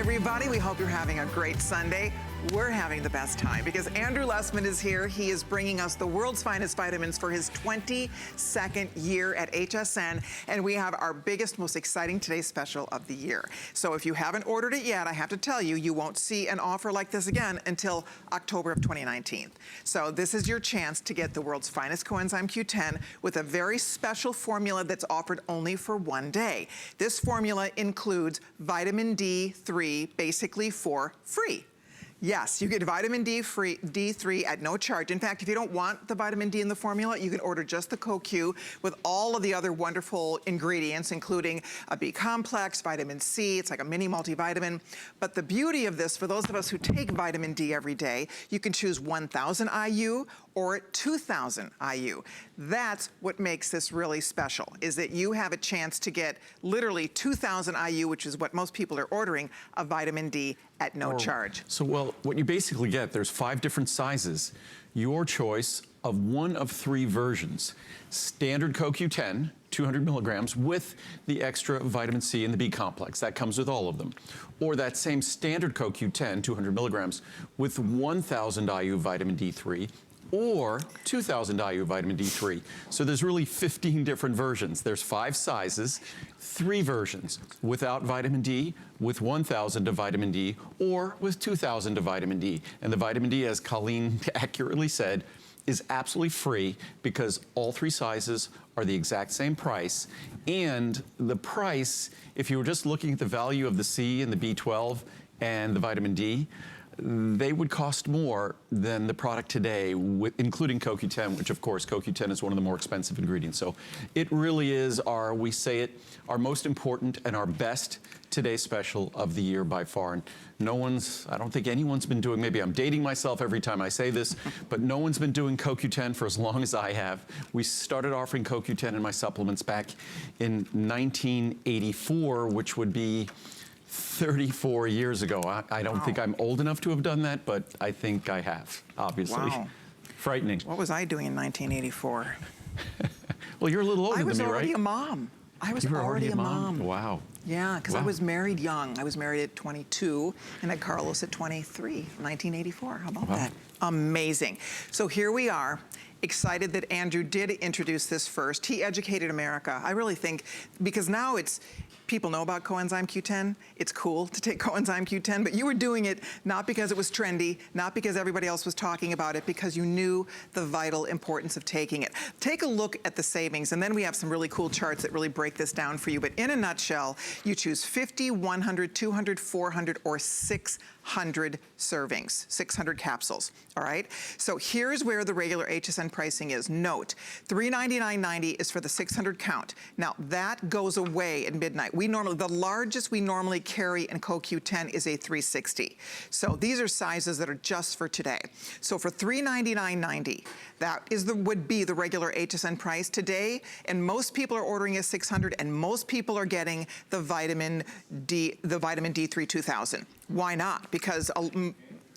everybody. We hope you're having a great Sunday. We're having the best time because Andrew Lessman is here. He is bringing us the world's finest vitamins for his 22nd year at HSN. And we have our biggest, most exciting Today Special of the year. So if you haven't ordered it yet, I have to tell you, you won't see an offer like this again until October of 2019. So this is your chance to get the world's finest coenzyme Q10 with a very special formula that's offered only for one day. This formula includes vitamin D3 basically for free. Yes, you get vitamin D3 at no charge. In fact, if you don't want the vitamin D in the formula, you can order just the CoQ with all of the other wonderful ingredients, including a B complex, vitamin C, it's like a mini multivitamin. But the beauty of this, for those of us who take vitamin D every day, you can choose 1,000 IU or 2,000 IU. That's what makes this really special, is that you have a chance to get literally 2,000 IU, which is what most people are ordering, of vitamin D at no charge. So, well, what you basically get, there's 5 different sizes. Your choice of one of 3 versions. Standard CoQ10, 200 milligrams with the extra vitamin C and the B complex. That comes with all of them. Or that same standard CoQ10, 200 milligrams with 1,000 IU vitamin D3, or 2,000 IU vitamin D3. So there's really 15 different versions. There's 5 sizes, 3 versions, without vitamin D, with 1,000 of vitamin D, or with 2,000 of vitamin D. And the vitamin D, as Colleen accurately said, is absolutely free because all 3 sizes are the exact same price. And the price, if you were just looking at the value of the C and the B12 and the vitamin D, they would cost more than the product today, including CoQ10, which of course CoQ10 is one of the more expensive ingredients. So it really is our, we say it, our most important and our best Today Special of the year by far. And no one's, I don't think anyone's been doing, maybe I'm dating myself every time I say this, but no one's been doing CoQ10 for as long as I have. We started offering CoQ10 in my supplements back in 1984, which would be 34 years ago. I don't think I'm old enough to have done that, but I think I have, obviously. Wow. Frightening. What was I doing in 1984? Well, you're a little older than me, right? I was already a mom. I was already a mom. Wow. Yeah, because I was married young. I was married at 22 and had Carlos at 23, 1984. How about that? Amazing. So here we are. Excited that Andrew did introduce this first. He educated America. I really think, because now it's, people know about coenzyme Q10. It's cool to take coenzyme Q10, but you were doing it not because it was trendy, not because everybody else was talking about it, because you knew the vital importance of taking it. Take a look at the savings, and then we have some really cool charts that really break this down for you. But in a nutshell, you choose 50, 100, 200, 400, or 600 servings, 600 capsules, all right? So here's where the regular HSN pricing is. Note, $399.90 is for the 600 count. Now, that goes away at midnight. The largest we normally carry in CoQ10 is a 360. So these are sizes that are just for today. So for $399.90, that is would be the regular HSN price today, and most people are ordering a 600, and most people are getting the vitamin D3 2000. Why not? Because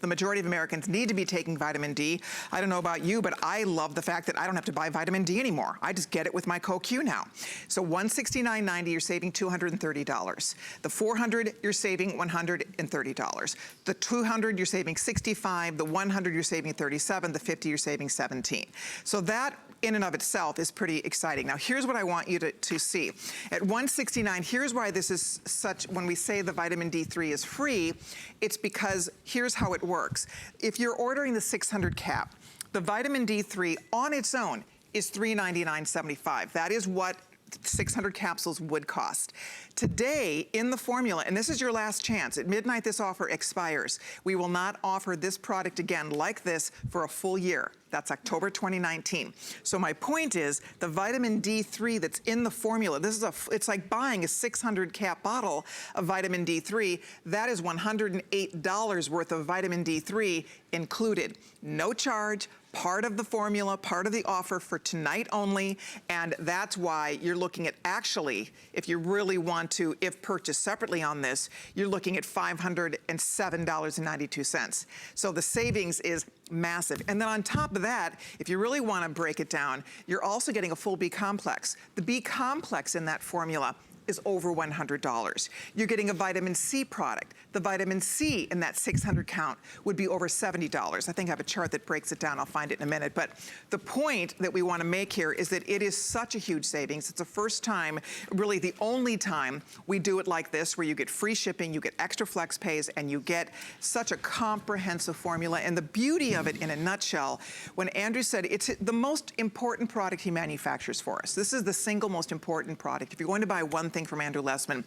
the majority of Americans need to be taking vitamin D. I don't know about you, but I love the fact that I don't have to buy vitamin D anymore. I just get it with my CoQ now. So $169.90, you're saving $230. The 400, you're saving $130. The 200, you're saving $65. The 100, you're saving $37. The 50, you're saving $17. So that in and of itself is pretty exciting. Now, here's what I want you to see. At $169, here's why this is such, when we say the vitamin D3 is free, it's because here's how it works. If you're ordering the 600 cap, the vitamin D3 on its own is $399.75. That is what 600 capsules would cost. Today, in the formula, and this is your last chance, at midnight this offer expires. We will not offer this product again like this for a full year. That's October 2019. So my point is, the vitamin D3 that's in the formula, this is it's like buying a 600 cap bottle of vitamin D3. That is $108 worth of vitamin D3 included. No charge, part of the formula, part of the offer for tonight only, and that's why you're looking at, actually, if you really want to, if purchased separately on this, you're looking at $507.92. So the savings is massive. And then on top of that, if you really want to break it down, you're also getting a full B complex. The B complex in that formula is over $100. You're getting a vitamin C product. The vitamin C in that 600 count would be over $70. I think I have a chart that breaks it down. I'll find it in a minute. But the point that we want to make here is that it is such a huge savings. It's the first time, really the only time we do it like this, where you get free shipping, you get extra flex pays, and you get such a comprehensive formula. And the beauty of it in a nutshell, when Andrew said it's the most important product he manufactures for us. This is the single most important product. If you're going to buy one thing from Andrew Lessman,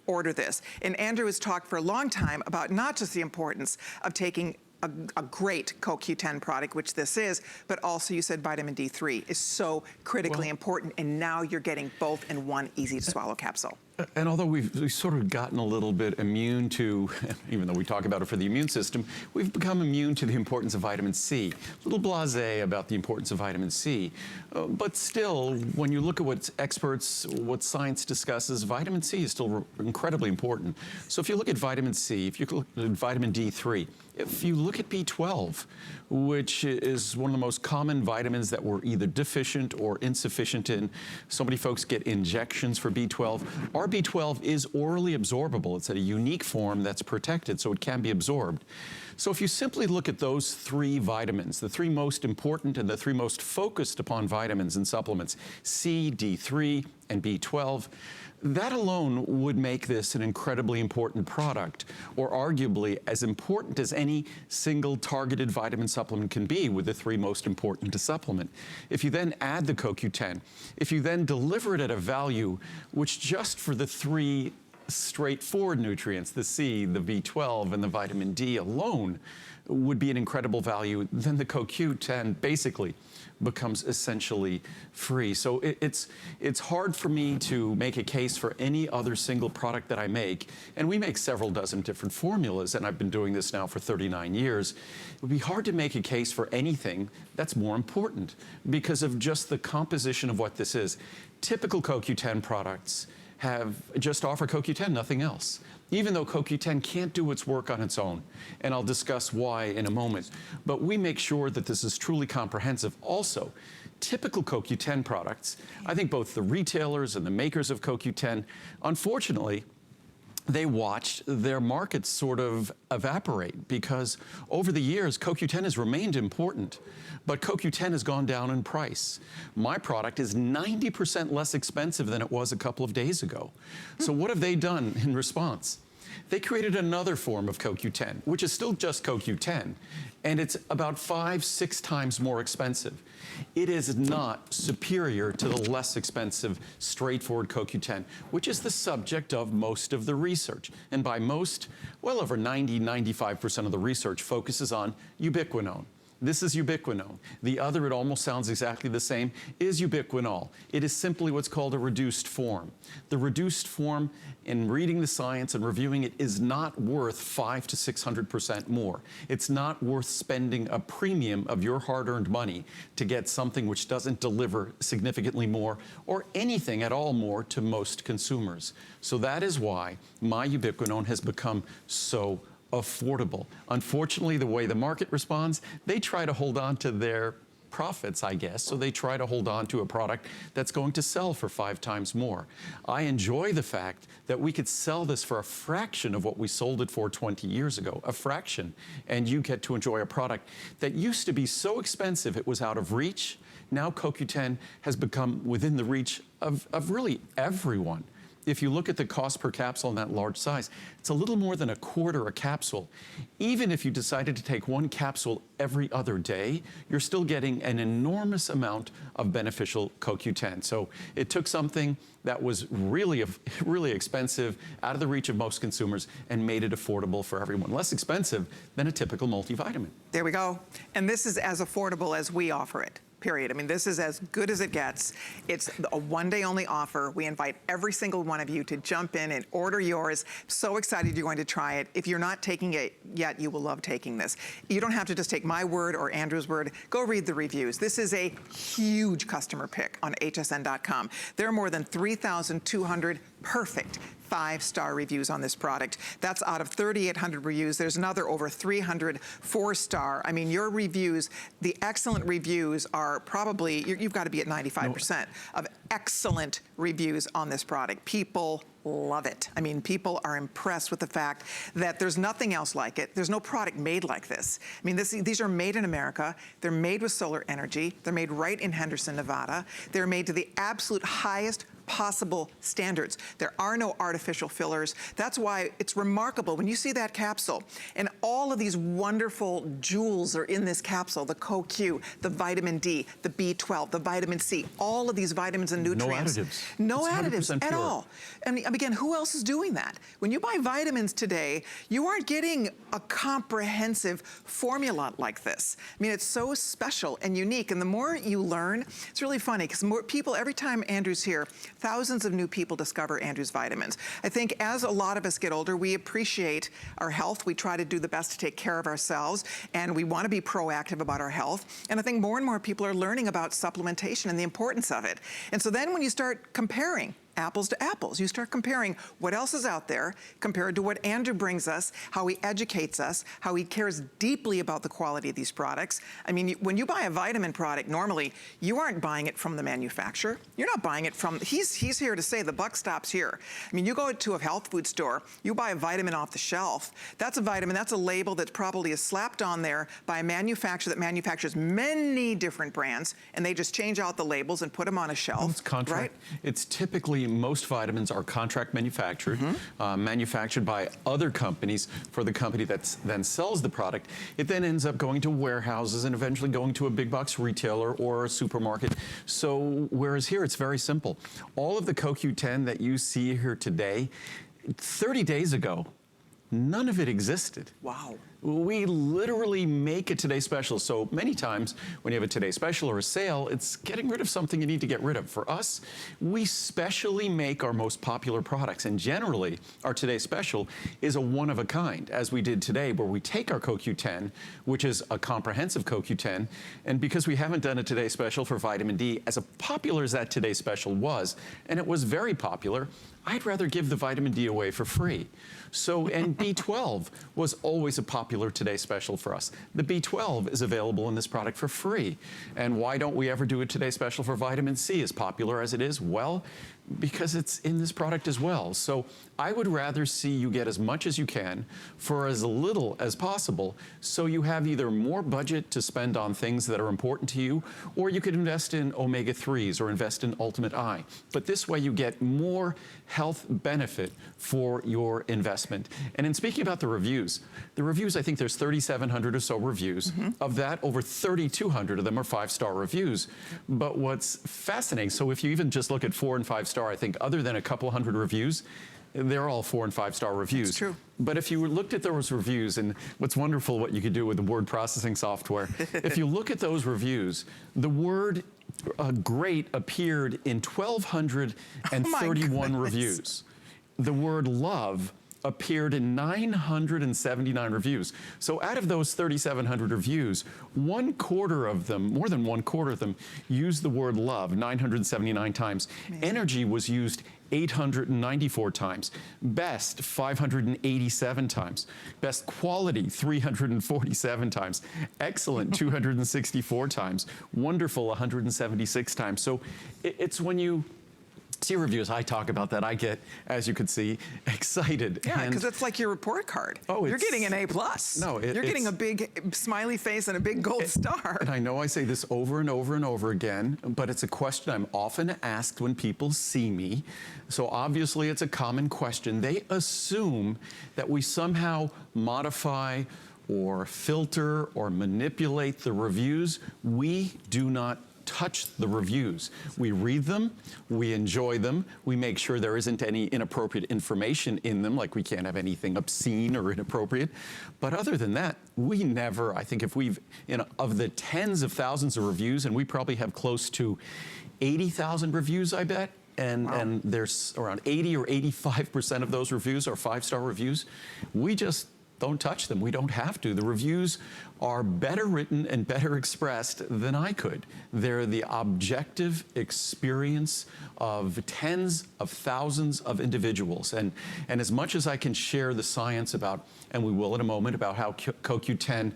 order this. And Andrew has talked for a long time about not just the importance of taking a great CoQ10 product, which this is, but also you said vitamin D3 is so critically important, and now you're getting both in one easy to swallow capsule. And although we've sort of gotten a little bit immune to, even though we talk about it for the immune system, we've become immune to the importance of vitamin C. A little blasé about the importance of vitamin C. But still, when you look at what experts, what science discusses, vitamin C is still incredibly important. So if you look at vitamin C, if you look at vitamin D3, if you look at B12, which is one of the most common vitamins that we're either deficient or insufficient in, so many folks get injections for B12. Our B12 is orally absorbable. It's at a unique form that's protected, so it can be absorbed. So if you simply look at those three vitamins, the three most important and the three most focused upon vitamins and supplements, C, D3, and B12, that alone would make this an incredibly important product, or arguably as important as any single targeted vitamin supplement can be, with the three most important to supplement. If you then add the CoQ10, if you then deliver it at a value which just for the three straightforward nutrients, the C, the B12, and the vitamin D alone, would be an incredible value, then the CoQ10 basically becomes essentially free. So it's hard for me to make a case for any other single product that I make, and we make several dozen different formulas, and I've been doing this now for 39 years. It would be hard to make a case for anything that's more important because of just the composition of what this is. Typical CoQ10 products just offer CoQ10, nothing else, even though CoQ10 can't do its work on its own. And I'll discuss why in a moment. But we make sure that this is truly comprehensive. Also, typical CoQ10 products, I think both the retailers and the makers of CoQ10, unfortunately, they watched their markets sort of evaporate because over the years, CoQ10 has remained important, but CoQ10 has gone down in price. My product is 90% less expensive than it was a couple of days ago. So what have they done in response? They created another form of CoQ10, which is still just CoQ10, and it's about 5-6 times more expensive. It is not superior to the less expensive, straightforward CoQ10, which is the subject of most of the research. And by most, well over 90-95% of the research focuses on ubiquinone. This is ubiquinone. The other, it almost sounds exactly the same, is ubiquinol. It is simply what's called a reduced form. The reduced form, in reading the science and reviewing it, is not worth 500 to 600% more. It's not worth spending a premium of your hard-earned money to get something which doesn't deliver significantly more or anything at all more to most consumers. So that is why my ubiquinone has become so affordable. Unfortunately, the way the market responds, they try to hold on to their profits, I guess, so they try to hold on to a product that's going to sell for 5 times more. I enjoy the fact that we could sell this for a fraction of what we sold it for 20 years ago, a fraction, and you get to enjoy a product that used to be so expensive it was out of reach. Now CoQ10 has become within the reach of really everyone. If you look at the cost per capsule in that large size, it's a little more than a quarter a capsule. Even if you decided to take one capsule every other day, you're still getting an enormous amount of beneficial CoQ10. So it took something that was really expensive, out of the reach of most consumers, and made it affordable for everyone. Less expensive than a typical multivitamin. There we go. And this is as affordable as we offer it. Period. I mean, this is as good as it gets. It's a one-day only offer. We invite every single one of you to jump in and order yours. So excited you're going to try it. If you're not taking it yet, you will love taking this. You don't have to just take my word or Andrew's word. Go read the reviews. This is a huge customer pick on hsn.com. There are more than 3,200 perfect 5-star reviews on this product. That's out of 3,800 reviews. There's another over 300 4-star. I mean, your reviews, the excellent reviews are probably, you've got to be at 95% of excellent reviews on this product. People love it. I mean, people are impressed with the fact that there's nothing else like it. There's no product made like this. I mean, these are made in America. They're made with solar energy. They're made right in Henderson, Nevada. They're made to the absolute highest possible standards. There are no artificial fillers. That's why it's remarkable when you see that capsule and all of these wonderful jewels are in this capsule, the CoQ, the vitamin D, the B12, the vitamin C, all of these vitamins and nutrients. No additives. No It's additives 100% at pure. all. And again, who else is doing that? When you buy vitamins today, you aren't getting a comprehensive formula like this. I mean, it's so special and unique. And the more you learn, it's really funny because more people, every time Andrew's here, thousands of new people discover Andrew's vitamins. I think as a lot of us get older, we appreciate our health. We try to do the best to take care of ourselves, and we want to be proactive about our health. And I think more and more people are learning about supplementation and the importance of it. And so then when you start comparing apples to apples, you start comparing what else is out there compared to what Andrew brings us, how he educates us, how he cares deeply about the quality of these products. I mean, when you buy a vitamin product, normally you aren't buying it from the manufacturer. You're not buying it from, he's here to say the buck stops here. I mean, you go to a health food store, you buy a vitamin off the shelf. That's a vitamin, that's a label that probably is slapped on there by a manufacturer that manufactures many different brands, and they just change out the labels and put them on a shelf. Well, it's contract. Right? It's typically, most vitamins are contract manufactured, manufactured by other companies for the company that then sells the product. It then ends up going to warehouses and eventually going to a big box retailer or a supermarket. So whereas here it's very simple. All of the CoQ10 that you see here today, 30 days ago, none of it existed. Wow. We literally make a Today Special. So many times when you have a Today Special or a sale, it's getting rid of something you need to get rid of. For us, we specially make our most popular products. And generally, our Today Special is a one of a kind, as we did today, where we take our CoQ10, which is a comprehensive CoQ10, and because we haven't done a Today Special for vitamin D, as popular as that Today Special was, and it was very popular, I'd rather give the vitamin D away for free. So, and B12 was always a popular Today Special for us. The B12 is available in this product for free. And why don't we ever do a Today Special for vitamin C, as popular as it is? Well, because it's in this product as well. So I would rather see you get as much as you can for as little as possible, so you have either more budget to spend on things that are important to you, or you could invest in omega-3s or invest in Ultimate Eye. But this way you get more health benefit for your investment. And in speaking about the reviews, I think there's 3,700 or so reviews. Of that, over 3,200 of them are 5-star reviews. But what's fascinating, so if you even just look at 4 and 5-star, I think other than a couple hundred reviews, they're all 4 and 5-star reviews. That's true. But if you looked at those reviews, and what's wonderful what you could do with the word processing software, if you look at those reviews, the word great appeared in 1,231 reviews. The word love appeared in 979 reviews. So out of those 3,700 reviews, more than one quarter of them used the word love 979 times. Amazing. Energy was used 894 times. Best, 587 times. Best quality, 347 times. Excellent, 264 times. Wonderful, 176 times. So it's when you see reviews, I talk about that, I get, as you could see, excited. Yeah, because it's like your report card. Oh, you're getting an A+. No, you're getting a big smiley face and a big gold star. And I know I say this over and over and over again, but it's a question I'm often asked when people see me. So obviously it's a common question. They assume that we somehow modify or filter or manipulate the reviews. We do not touch the reviews. We read them, we enjoy them, we make sure there isn't any inappropriate information in them, like we can't have anything obscene or inappropriate. But other than that, we never, I think if we've, of the tens of thousands of reviews, and we probably have close to 80,000 reviews, I bet, and there's around 80 or 85% of those reviews are 5-star reviews, we just don't touch them. We don't have to. The reviews are better written and better expressed than I could. They're the objective experience of tens of thousands of individuals. And as much as I can share the science about, and we will in a moment, about how CoQ10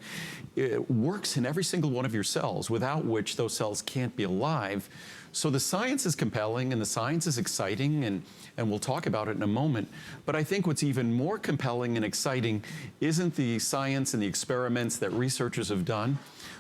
works in every single one of your cells, without which those cells can't be alive, So the science is compelling and the science is exciting, and we'll talk about it in a moment. But I think what's even more compelling and exciting isn't the science and the experiments that researchers have done,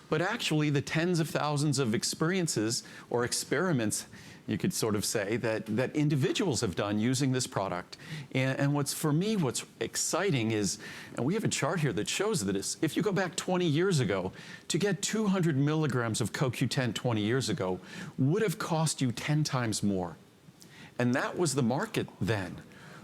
but actually the tens of thousands of experiences or experiments, you could sort of say, that individuals have done using this product. And what's, for me, what's exciting is, and we have a chart here that shows this, if you go back 20 years ago, to get 200 milligrams of CoQ10 20 years ago would have cost you 10 times more. And that was the market then.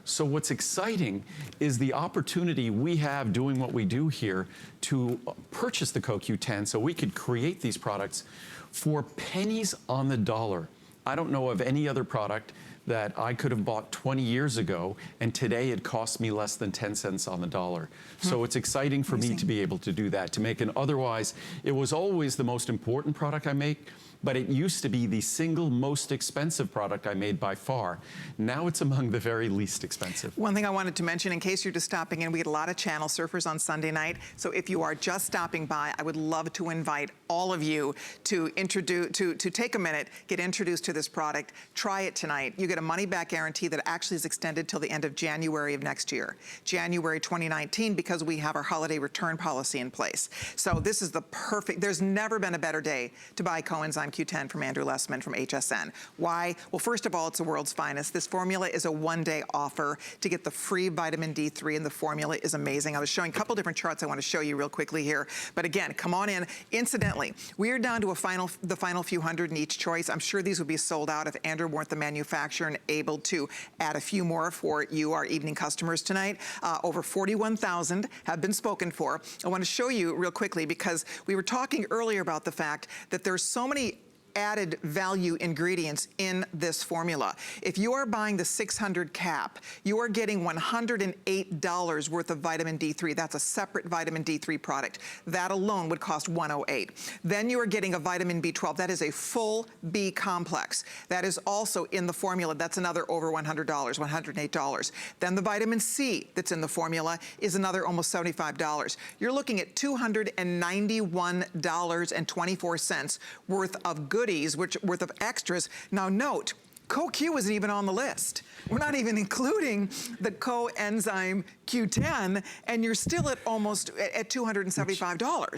So what's exciting is the opportunity we have doing what we do here to purchase the CoQ10 so we could create these products for pennies on the dollar. I don't know of any other product that I could have bought 20 years ago, and today it costs me less than 10 cents on the dollar. So it's exciting for me to be able to do that, to make an otherwise, it was always the most important product I make, but it used to be the single most expensive product I made by far. Now it's among the very least expensive. One thing I wanted to mention, in case you're just stopping in, we get a lot of channel surfers on Sunday night. So if you are just stopping by, I would love to invite all of you to take a minute, get introduced to this product, try it tonight. You get a money-back guarantee that actually is extended till the end of January of next year, January 2019, because we have our holiday return policy in place. So this is the perfect, there's never been a better day to buy coenzyme Q10 from Andrew Lessman from HSN. Why? Well, first of all, it's the world's finest. This formula is a one-day offer to get the free vitamin D3, and the formula is amazing. I was showing a couple different charts I want to show you real quickly here. But again, come on in. Incidentally, we are down to the final few hundred in each choice. I'm sure these would be sold out if Andrew weren't the manufacturer and able to add a few more for you, our evening customers tonight. Over 41,000 have been spoken for. I want to show you real quickly because we were talking earlier about the fact that there's so many added value ingredients in this formula. If you are buying the 600 cap, you are getting $108 worth of vitamin D3. That's a separate vitamin D3 product. That alone would cost $108. Then you are getting a vitamin B12. That is a full B complex. That is also in the formula. That's another over $100, $108. Then the vitamin C that's in the formula is another almost $75. You're looking at $291.24 worth of goodies, worth of extras. Now note, CoQ isn't even on the list. We're not even including the coenzyme Q10, and you're still at almost at $275, or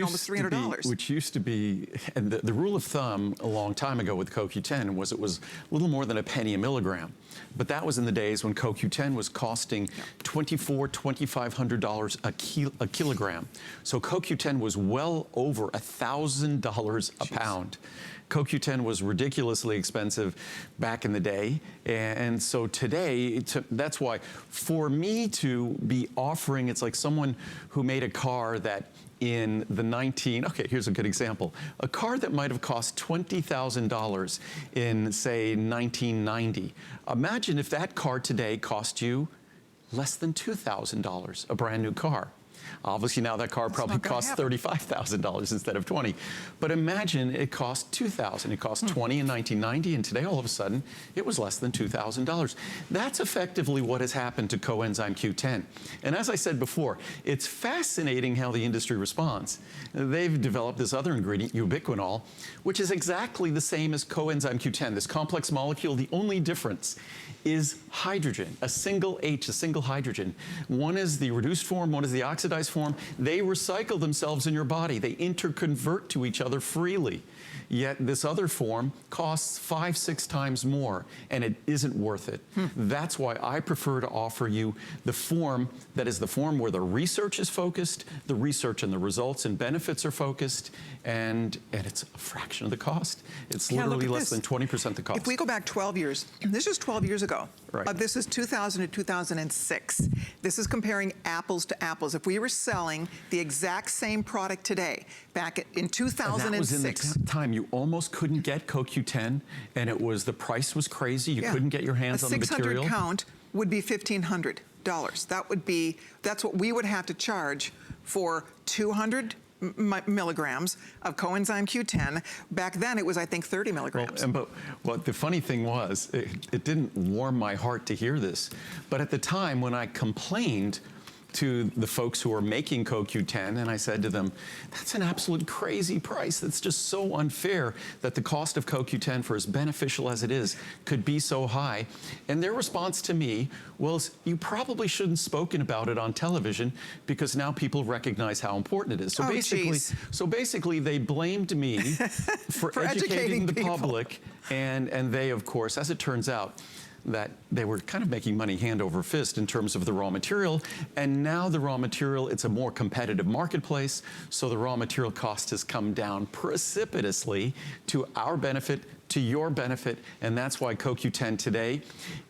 almost $300. Which used to be, and the rule of thumb a long time ago with CoQ10 was it was a little more than a penny a milligram. But that was in the days when CoQ10 was costing $2,400, $2,500 a kilogram. So CoQ10 was well over $1,000 a pound. CoQ10 was ridiculously expensive back in the day. And so today, that's why for me to be offering, it's like someone who made a car that in the okay, here's a good example. A car that might have cost $20,000 in, say, 1990. Imagine if that car today cost you less than $2,000, a brand new car. Obviously now that car probably costs $35,000 instead of 20. But imagine it cost $2,000. It cost 20 in 1990, and today all of a sudden it was less than $2,000. That's effectively what has happened to coenzyme Q10. And as I said before, it's fascinating how the industry responds. They've developed this other ingredient, ubiquinol, which is exactly the same as coenzyme Q10, this complex molecule. The only difference is hydrogen, a single H, a single hydrogen. One is the reduced form, one is the oxidized form. They recycle themselves in your body. They interconvert to each other freely. Yet this other form costs 5, 6 times more, and it isn't worth it. That's why I prefer to offer you the form that is the form where the research is focused, the research and the results and benefits are focused, and it's a fraction of the cost. It's literally less than 20% the cost. If we go back 12 years, this is 12 years ago. Right. This is 2000 to 2006. This is comparing apples to apples. If we were selling the exact same product today, back in 2006. And that was in the time you almost couldn't get CoQ10, and it was, the price was crazy. You couldn't get your hands on the material. A 600 count would be $1,500. That's what we would have to charge for 200 milligrams of coenzyme Q10. Back then it was, I think, 30 milligrams. But the funny thing was, it didn't warm my heart to hear this, but at the time when I complained to the folks who are making CoQ10, and I said to them, that's an absolute crazy price. That's just so unfair that the cost of CoQ10, for as beneficial as it is, could be so high. And their response to me was, you probably shouldn't have spoken about it on television because now people recognize how important it is. So basically, they blamed me for educating the public, and they, of course, as it turns out, that they were kind of making money hand over fist in terms of the raw material. And now the raw material, it's a more competitive marketplace. So the raw material cost has come down precipitously to our benefit, to your benefit. And that's why CoQ10 today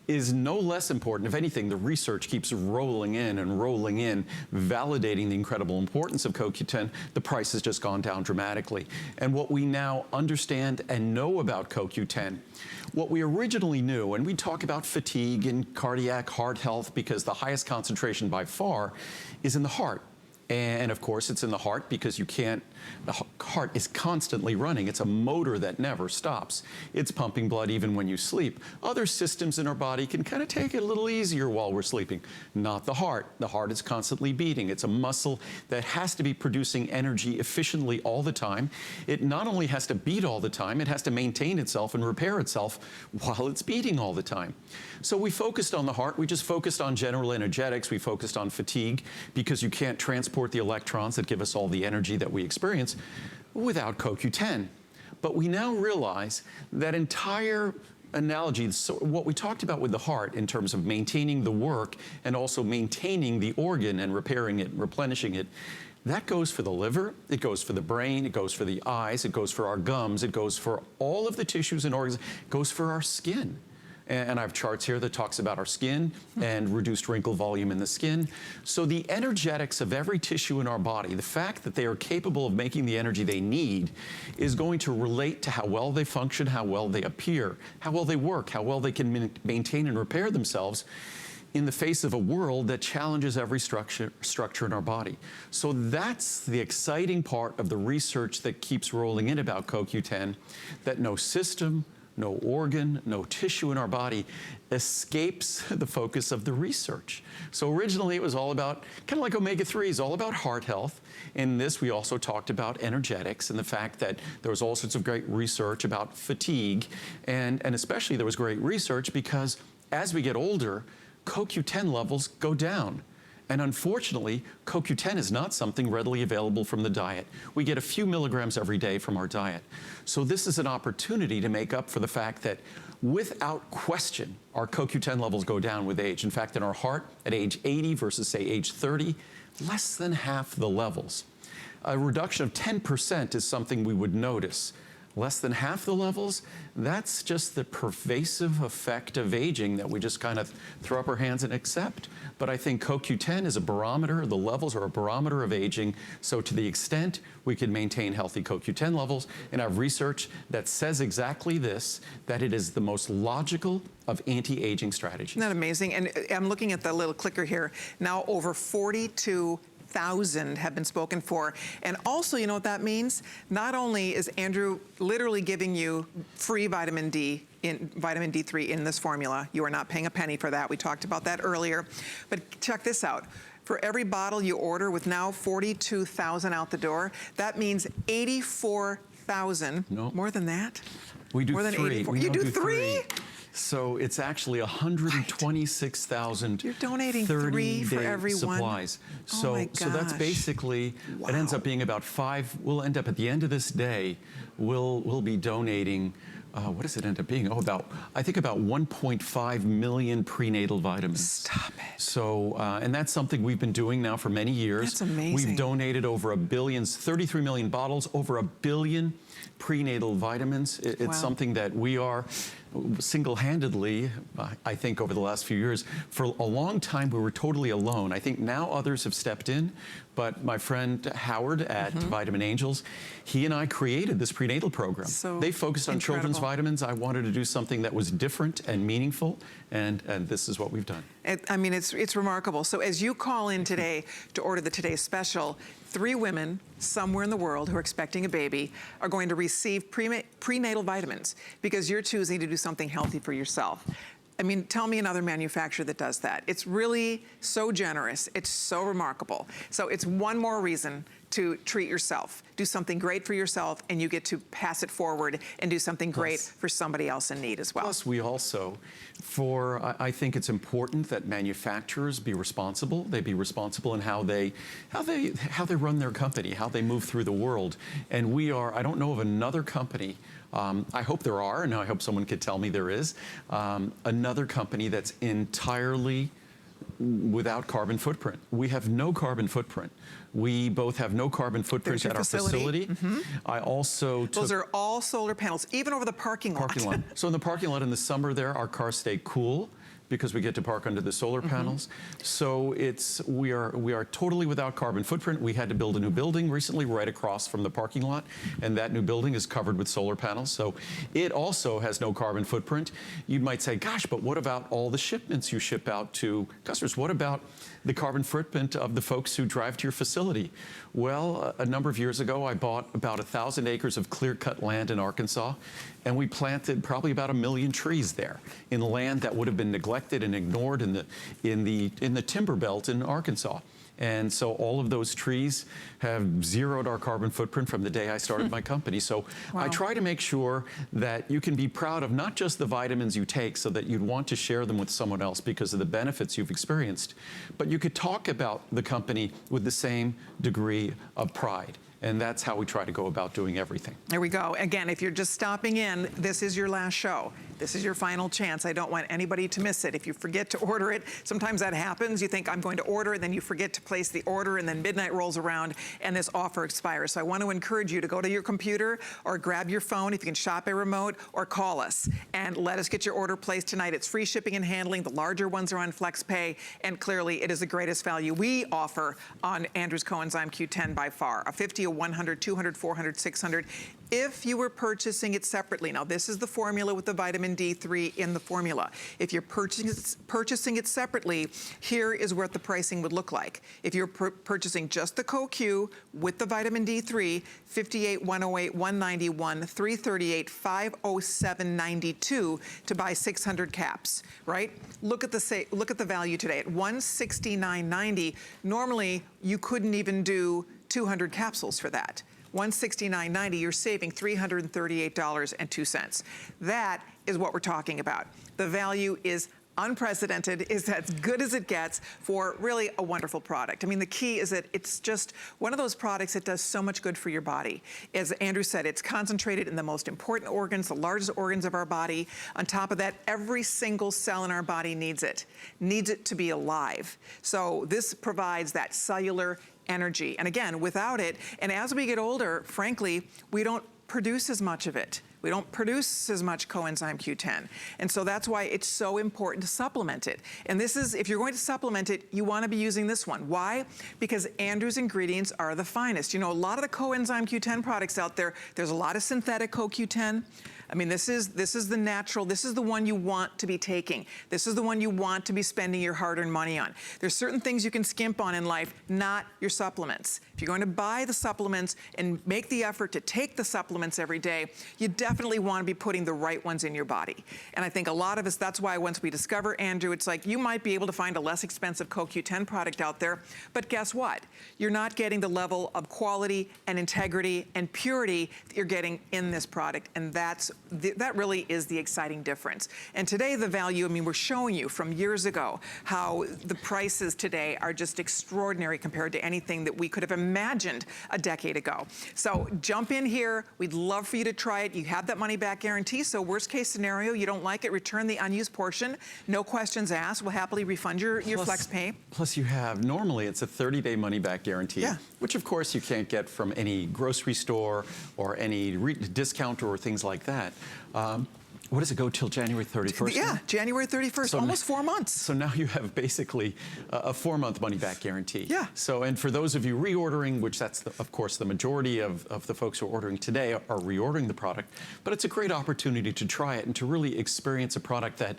is no less important. If anything, the research keeps rolling in and rolling in, validating the incredible importance of CoQ10. The price has just gone down dramatically. And what we now understand and know about CoQ10, what we originally knew, and we talk about fatigue and cardiac heart health because the highest concentration by far is in the heart. And of course, it's in the heart because the heart is constantly running. It's a motor that never stops. It's pumping blood even when you sleep. Other systems in our body can kind of take it a little easier while we're sleeping. Not the heart. The heart is constantly beating. It's a muscle that has to be producing energy efficiently all the time. It not only has to beat all the time, it has to maintain itself and repair itself while it's beating all the time. So we focused on the heart. We just focused on general energetics. We focused on fatigue because you can't transport the electrons that give us all the energy that we experience without CoQ10. But we now realize that entire analogy, so what we talked about with the heart in terms of maintaining the work and also maintaining the organ and repairing it, replenishing it, that goes for the liver, it goes for the brain, it goes for the eyes, it goes for our gums, it goes for all of the tissues and organs, it goes for our skin. And I have charts here that talks about our skin and reduced wrinkle volume in the skin. So the energetics of every tissue in our body, the fact that they are capable of making the energy they need is going to relate to how well they function, how well they appear, how well they work, how well they can maintain and repair themselves in the face of a world that challenges every structure in our body. So that's the exciting part of the research that keeps rolling in about CoQ10, that no system, no organ, no tissue in our body escapes the focus of the research. So originally it was all about, kind of like omega-3s, all about heart health. In this, we also talked about energetics and the fact that there was all sorts of great research about fatigue. And especially there was great research because as we get older, CoQ10 levels go down. And unfortunately, CoQ10 is not something readily available from the diet. We get a few milligrams every day from our diet. So this is an opportunity to make up for the fact that without question, our CoQ10 levels go down with age. In fact, in our heart, at age 80 versus say age 30, less than half the levels. A reduction of 10% is something we would notice. Less than half the levels, that's just the pervasive effect of aging that we just kind of throw up our hands and accept. But I think CoQ10 is a barometer, the levels are a barometer of aging. So to the extent we can maintain healthy CoQ10 levels, and I have research that says exactly this, that it is the most logical of anti-aging strategies. Isn't that amazing? And I'm looking at the little clicker here. Now over 42,000 have been spoken for. And also, you know what that means? Not only is Andrew literally giving you free vitamin D, vitamin D3 in this formula, you are not paying a penny for that. We talked about that earlier. But check this out. For every bottle you order, with now 42,000 out the door, that means 84,000. No. More than that? We do more than three. 84. We You don't do three? So it's actually 126,000 You're donating 3 for everyone. supplies. Oh my So that's gosh. basically, Wow. it ends up being about 5, we'll end up at the end of this day, we'll be donating, what does it end up being? I think about 1.5 million prenatal vitamins. Stop it. So, and that's something we've been doing now for many years. That's amazing. We've donated over 1 billion, 33 million bottles, over 1 billion prenatal vitamins. It's Wow. something that we are single-handedly, I think over the last few years, for a long time we were totally alone. I think now others have stepped in, but my friend Howard at Vitamin Angels, he and I created this prenatal program. So they focused on children's incredible. vitamins. I wanted to do something that was different and meaningful, and this is what we've done. I mean, it's remarkable. So as you call in today to order the Today's Special, 3 women somewhere in the world who are expecting a baby are going to receive prenatal vitamins because you're choosing to do something healthy for yourself. I mean, tell me another manufacturer that does that. It's really so generous. It's so remarkable. So it's one more reason to treat yourself. Do something great for yourself, and you get to pass it forward and do something great for somebody else in need as well. Plus, we also, I think it's important that manufacturers be responsible. They be responsible in how they run their company, how they move through the world. And we are, I don't know of another company, I hope there are, and I hope someone could tell me there is, another company that's entirely without carbon footprint. We have no carbon footprint. We both have no carbon footprint at our facility. I also Those are all solar panels, even over the parking lot. So in the parking lot in the summer there, our cars stay cool because we get to park under the solar panels. So we are totally without carbon footprint. We had to build a new building recently right across from the parking lot, and that new building is covered with solar panels. So it also has no carbon footprint. You might say, gosh, but what about all the shipments you ship out to customers? What about the carbon footprint of the folks who drive to your facility? Well, a number of years ago, I bought about 1,000 acres of clear-cut land in Arkansas, and we planted probably about 1 million trees there in land that would have been neglected and ignored in the timber belt in Arkansas. And so all of those trees have zeroed our carbon footprint from the day I started my company. So I try to make sure that you can be proud of not just the vitamins you take so that you'd want to share them with someone else because of the benefits you've experienced, but you could talk about the company with the same degree of pride. And that's how we try to go about doing everything. There we go. Again, if you're just stopping in, this is your last show. This is your final chance. I don't want anybody to miss it. If you forget to order it, sometimes that happens. You think, I'm going to order it, then you forget to place the order, and then midnight rolls around, and this offer expires. So I want to encourage you to go to your computer or grab your phone if you can shop a remote, or call us and let us get your order placed tonight. It's free shipping and handling. The larger ones are on FlexPay, and clearly it is the greatest value we offer on Andrew's Coenzyme Q10 by far. A 50, a 100, 200, 400, 600. If you were purchasing it separately, now this is the formula with the vitamin D3 in the formula. If you're purchasing it separately, here is what the pricing would look like. If you're purchasing just the CoQ with the vitamin D3, $58, $108, $191, $338, $507.92 to buy 600 caps, right? Look at the value today at $169.90. Normally, you couldn't even do 200 capsules for that. $169.90, you're saving $338.02. That is what we're talking about. The value is unprecedented, is as good as it gets for really a wonderful product. I mean, the key is that it's just one of those products that does so much good for your body. As Andrew said, it's concentrated in the most important organs, the largest organs of our body. On top of that, every single cell in our body needs it to be alive. So this provides that cellular energy. And again, without it, and as we get older, frankly, we don't produce as much of it. We don't produce as much coenzyme Q10. And so that's why it's so important to supplement it. And this is, if you're going to supplement it, you want to be using this one. Why? Because Andrew's ingredients are the finest. You know, a lot of the coenzyme Q10 products out there, there's a lot of synthetic CoQ10. I mean, this is the natural, this is the one you want to be taking. This is the one you want to be spending your hard-earned money on. There's certain things you can skimp on in life, not your supplements. If you're going to buy the supplements and make the effort to take the supplements every day, you definitely want to be putting the right ones in your body. And I think a lot of us, that's why once we discover Andrew, it's like you might be able to find a less expensive CoQ10 product out there, but guess what? You're not getting the level of quality and integrity and purity that you're getting in this product, and that really is the exciting difference. And today the value, I mean, we're showing you from years ago how the prices today are just extraordinary compared to anything that we could have imagined a decade ago. So jump in here. We'd love for you to try it. You have that money back guarantee, so worst case scenario, you don't like it, return the unused portion. No questions asked. We'll happily refund your flex pay. Plus you have, normally it's a 30-day money back guarantee, which of course you can't get from any grocery store or any discounter or things like that. What does it go till January 31st? Yeah, January 31st, so almost 4 months. So now you have basically a 4-month money back guarantee. Yeah. So, and for those of you reordering, which that's of course the majority of the folks who are ordering today are reordering the product, but it's a great opportunity to try it and to really experience a product that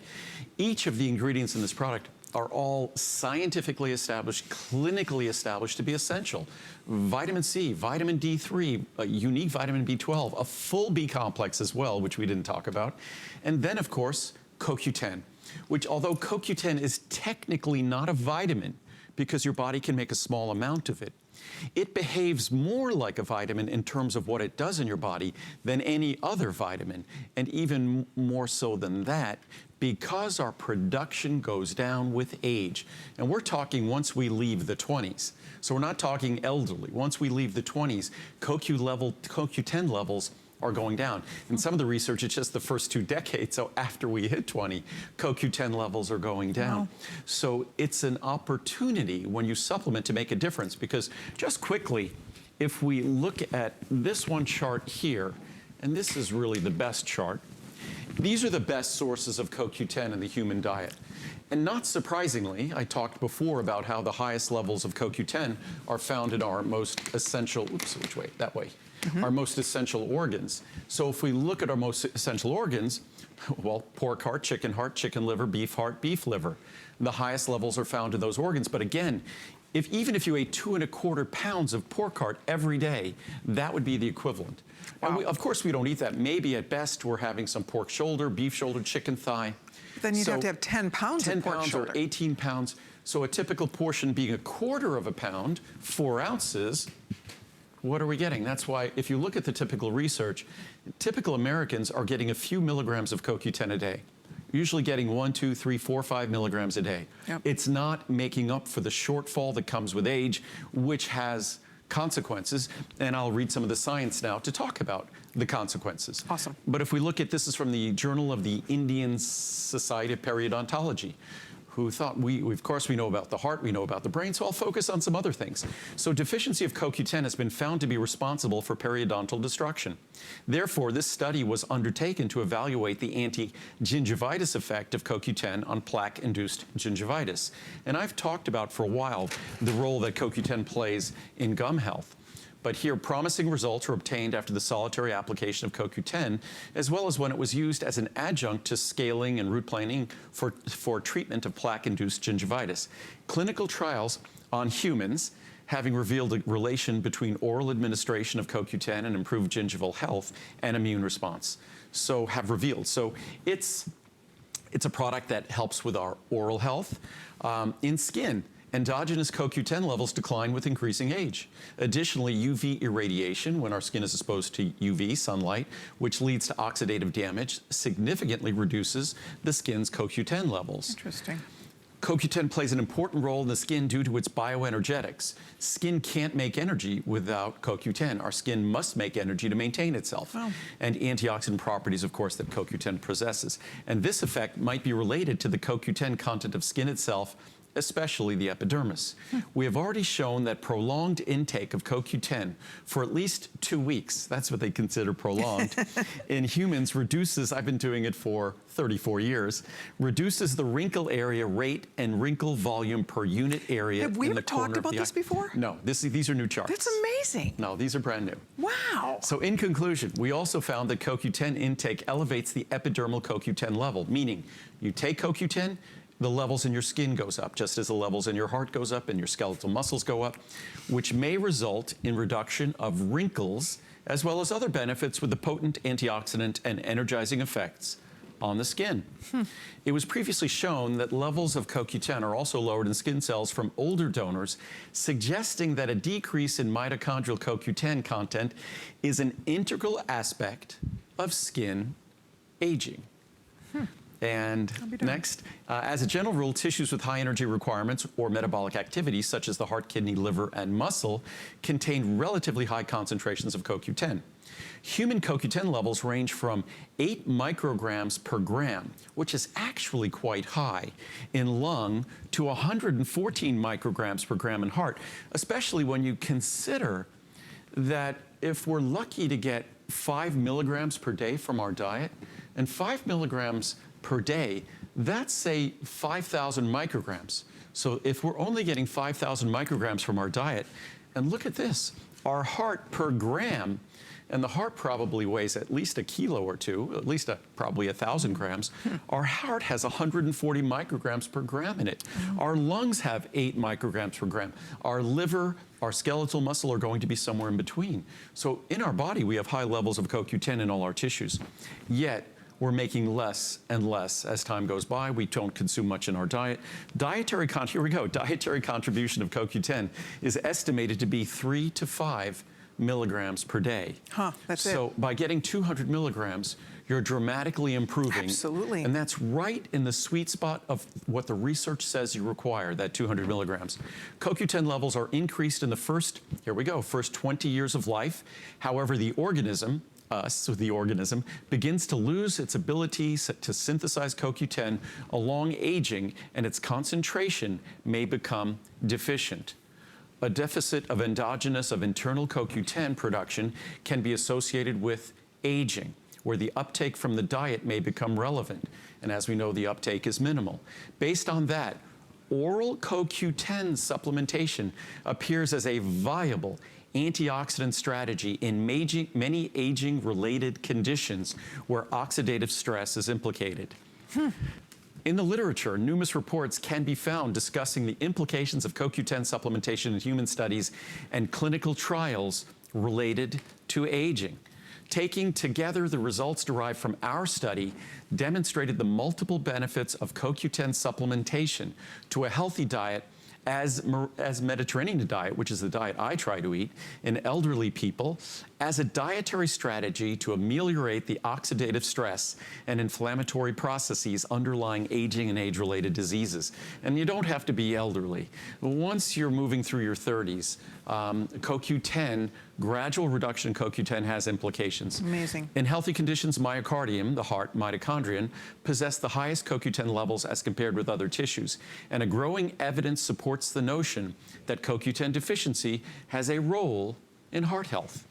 each of the ingredients in this product are all scientifically established, clinically established to be essential. Vitamin C, vitamin D3, a unique vitamin B12, a full B complex as well, which we didn't talk about. And then, of course, CoQ10. which although CoQ10 is technically not a vitamin because your body can make a small amount of it, it behaves more like a vitamin in terms of what it does in your body than any other vitamin, and even more so than that, because our production goes down with age. And we're talking once we leave the 20s. So we're not talking elderly. Once we leave the 20s, CoQ10 levels are going down. In some of the research, it's just the first 2 decades. So after we hit 20, CoQ10 levels are going down. Wow. So it's an opportunity when you supplement to make a difference, because just quickly, if we look at this one chart here, and this is really the best chart, these are the best sources of CoQ10 in the human diet. And not surprisingly, I talked before about how the highest levels of CoQ10 are found in our most essential, which way? That way. Our most essential organs. So if we look at our most essential organs, well, pork heart, chicken liver, beef heart, beef liver. The highest levels are found in those organs. But again, even if you ate 2¼ pounds of pork heart every day, that would be the equivalent. Wow. And of course, we don't eat that. Maybe at best, we're having some pork shoulder, beef shoulder, chicken thigh. Then you'd have to have 10 pounds 10 of pork pounds shoulder. or 18 pounds. So a typical portion being 1/4 pound, 4 ounces, what are we getting? That's why if you look at the typical research, typical Americans are getting a few milligrams of CoQ10 a day. Usually getting 1, 2, 3, 4, 5 milligrams a day. Yep. It's not making up for the shortfall that comes with age, which has consequences. And I'll read some of the science now to talk about the consequences. Awesome. But if we look at, this is from the Journal of the Indian Society of Periodontology, who thought, of course we know about the heart, we know about the brain, so I'll focus on some other things. So deficiency of CoQ10 has been found to be responsible for periodontal destruction. Therefore, this study was undertaken to evaluate the anti-gingivitis effect of CoQ10 on plaque-induced gingivitis. And I've talked about for a while the role that CoQ10 plays in gum health. But here, promising results were obtained after the solitary application of CoQ10, as well as when it was used as an adjunct to scaling and root planing for treatment of plaque-induced gingivitis. Clinical trials on humans, having revealed a relation between oral administration of CoQ10 and improved gingival health and immune response, have revealed. So it's a product that helps with our oral health. In skin, endogenous CoQ10 levels decline with increasing age. Additionally, UV irradiation, when our skin is exposed to UV sunlight, which leads to oxidative damage, significantly reduces the skin's CoQ10 levels. Interesting. CoQ10 plays an important role in the skin due to its bioenergetics. Skin can't make energy without CoQ10. Our skin must make energy to maintain itself. Wow. And antioxidant properties, of course, that CoQ10 possesses. And this effect might be related to the CoQ10 content of skin itself, especially the epidermis. We have already shown that prolonged intake of CoQ10 for at least 2 weeks, that's what they consider prolonged, in humans reduces, I've been doing it for 34 years, reduces the wrinkle area rate and wrinkle volume per unit area Have we in ever the corner talked about of the this eye. before? No, these are new charts. That's amazing. No, these are brand new. Wow. So in conclusion, we also found that CoQ10 intake elevates the epidermal CoQ10 level, meaning you take CoQ10, the levels in your skin goes up, just as the levels in your heart goes up and your skeletal muscles go up, which may result in reduction of wrinkles, as well as other benefits with the potent antioxidant and energizing effects on the skin. It was previously shown that levels of CoQ10 are also lowered in skin cells from older donors, suggesting that a decrease in mitochondrial CoQ10 content is an integral aspect of skin aging. And next, as a general rule, tissues with high energy requirements or metabolic activity, such as the heart, kidney, liver, and muscle, contain relatively high concentrations of CoQ10. Human CoQ10 levels range from 8 micrograms per gram, which is actually quite high, in lung, to 114 micrograms per gram in heart, especially when you consider that if we're lucky to get 5 milligrams per day from our diet, and 5 milligrams per day, that's, say, 5,000 micrograms. So if we're only getting 5,000 micrograms from our diet, and look at this, our heart per gram, and the heart probably weighs at least 1 kilo or 2, at least probably 1,000 grams. Our heart has 140 micrograms per gram in it. Our lungs have 8 micrograms per gram. Our liver, our skeletal muscle are going to be somewhere in between. So in our body, we have high levels of CoQ10 in all our tissues. Yet, we're making less and less as time goes by. We don't consume much in our diet. Here we go. Dietary contribution of CoQ10 is estimated to be 3 to 5 milligrams per day. That's it. So by getting 200 milligrams, you're dramatically improving. Absolutely. And that's right in the sweet spot of what the research says you require, that 200 milligrams. CoQ10 levels are increased in the first 20 years of life. However, the organism begins to lose its ability to synthesize CoQ10 along aging, and its concentration may become deficient. A deficit of internal CoQ10 production can be associated with aging, where the uptake from the diet may become relevant. And as we know, the uptake is minimal. Based on that, oral CoQ10 supplementation appears as a viable antioxidant strategy in many aging-related conditions where oxidative stress is implicated. In the literature, numerous reports can be found discussing the implications of CoQ10 supplementation in human studies and clinical trials related to aging. Taking together the results derived from our study demonstrated the multiple benefits of CoQ10 supplementation to a healthy diet as Mediterranean diet, which is the diet I try to eat, in elderly people, as a dietary strategy to ameliorate the oxidative stress and inflammatory processes underlying aging and age-related diseases. And you don't have to be elderly. Once you're moving through your 30s, CoQ10, gradual reduction in CoQ10 has implications. Amazing. In healthy conditions, myocardium, the heart, mitochondrion, possess the highest CoQ10 levels as compared with other tissues. And a growing evidence supports the notion that CoQ10 deficiency has a role in heart health.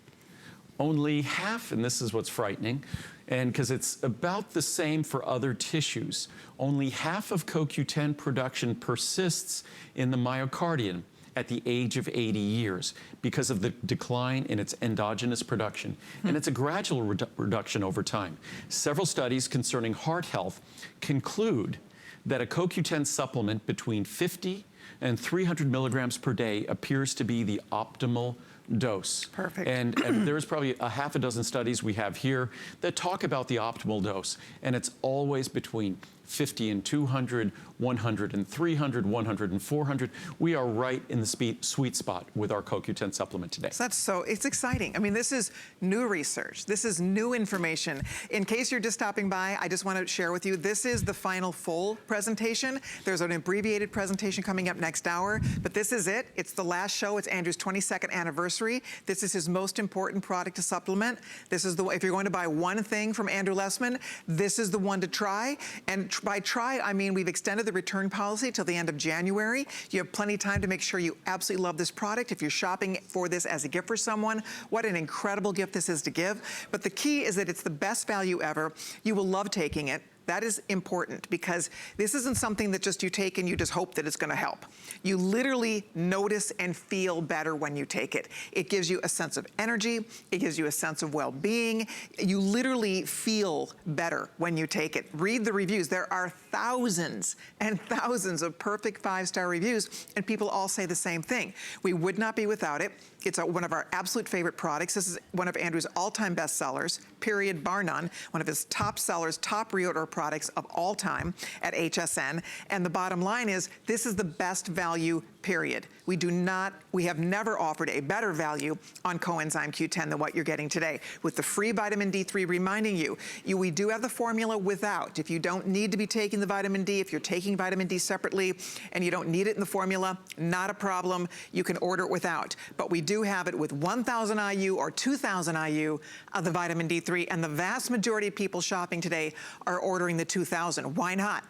Only half, and this is what's frightening, and because it's about the same for other tissues, only half of CoQ10 production persists in the myocardium at the age of 80 years because of the decline in its endogenous production. And it's a gradual reduction over time. Several studies concerning heart health conclude that a CoQ10 supplement between 50 and 300 milligrams per day appears to be the optimal dose. Perfect. And there's probably a half a dozen studies we have here that talk about the optimal dose, and it's always between 50 and 200, 100 and 300, 100 and 400. We are right in the sweet spot with our CoQ10 supplement today. So it's exciting. I mean, this is new research. This is new information. In case you're just stopping by, I just want to share with you, this is the final full presentation. There's an abbreviated presentation coming up next hour, but this is it. It's the last show. It's Andrew's 22nd anniversary. This is his most important product to supplement. This is the way, if you're going to buy one thing from Andrew Lessman, this is the one to try. And by try, I mean we've extended the return policy till the end of January. You have plenty of time to make sure you absolutely love this product. If you're shopping for this as a gift for someone, what an incredible gift this is to give. But the key is that it's the best value ever. You will love taking it. That is important because this isn't something that just you take and you just hope that it's going to help. You literally notice and feel better when you take it. It gives you a sense of energy. It gives you a sense of well-being. You literally feel better when you take it. Read the reviews. There are thousands and thousands of perfect 5-star reviews, and people all say the same thing. We would not be without it. It's one of our absolute favorite products. This is one of Andrew's all-time bestsellers, period, bar none. One of his top sellers, top reorder products of all time at HSN. And the bottom line is, this is the best value, period. We have never offered a better value on coenzyme Q10 than what you're getting today. With the free vitamin D3 reminding you, we do have the formula without. If you don't need to be taking the vitamin D, if you're taking vitamin D separately and you don't need it in the formula, not a problem. You can order it without. But we do have it with 1,000 IU or 2,000 IU of the vitamin D3, and the vast majority of people shopping today are ordering the 2,000. Why not?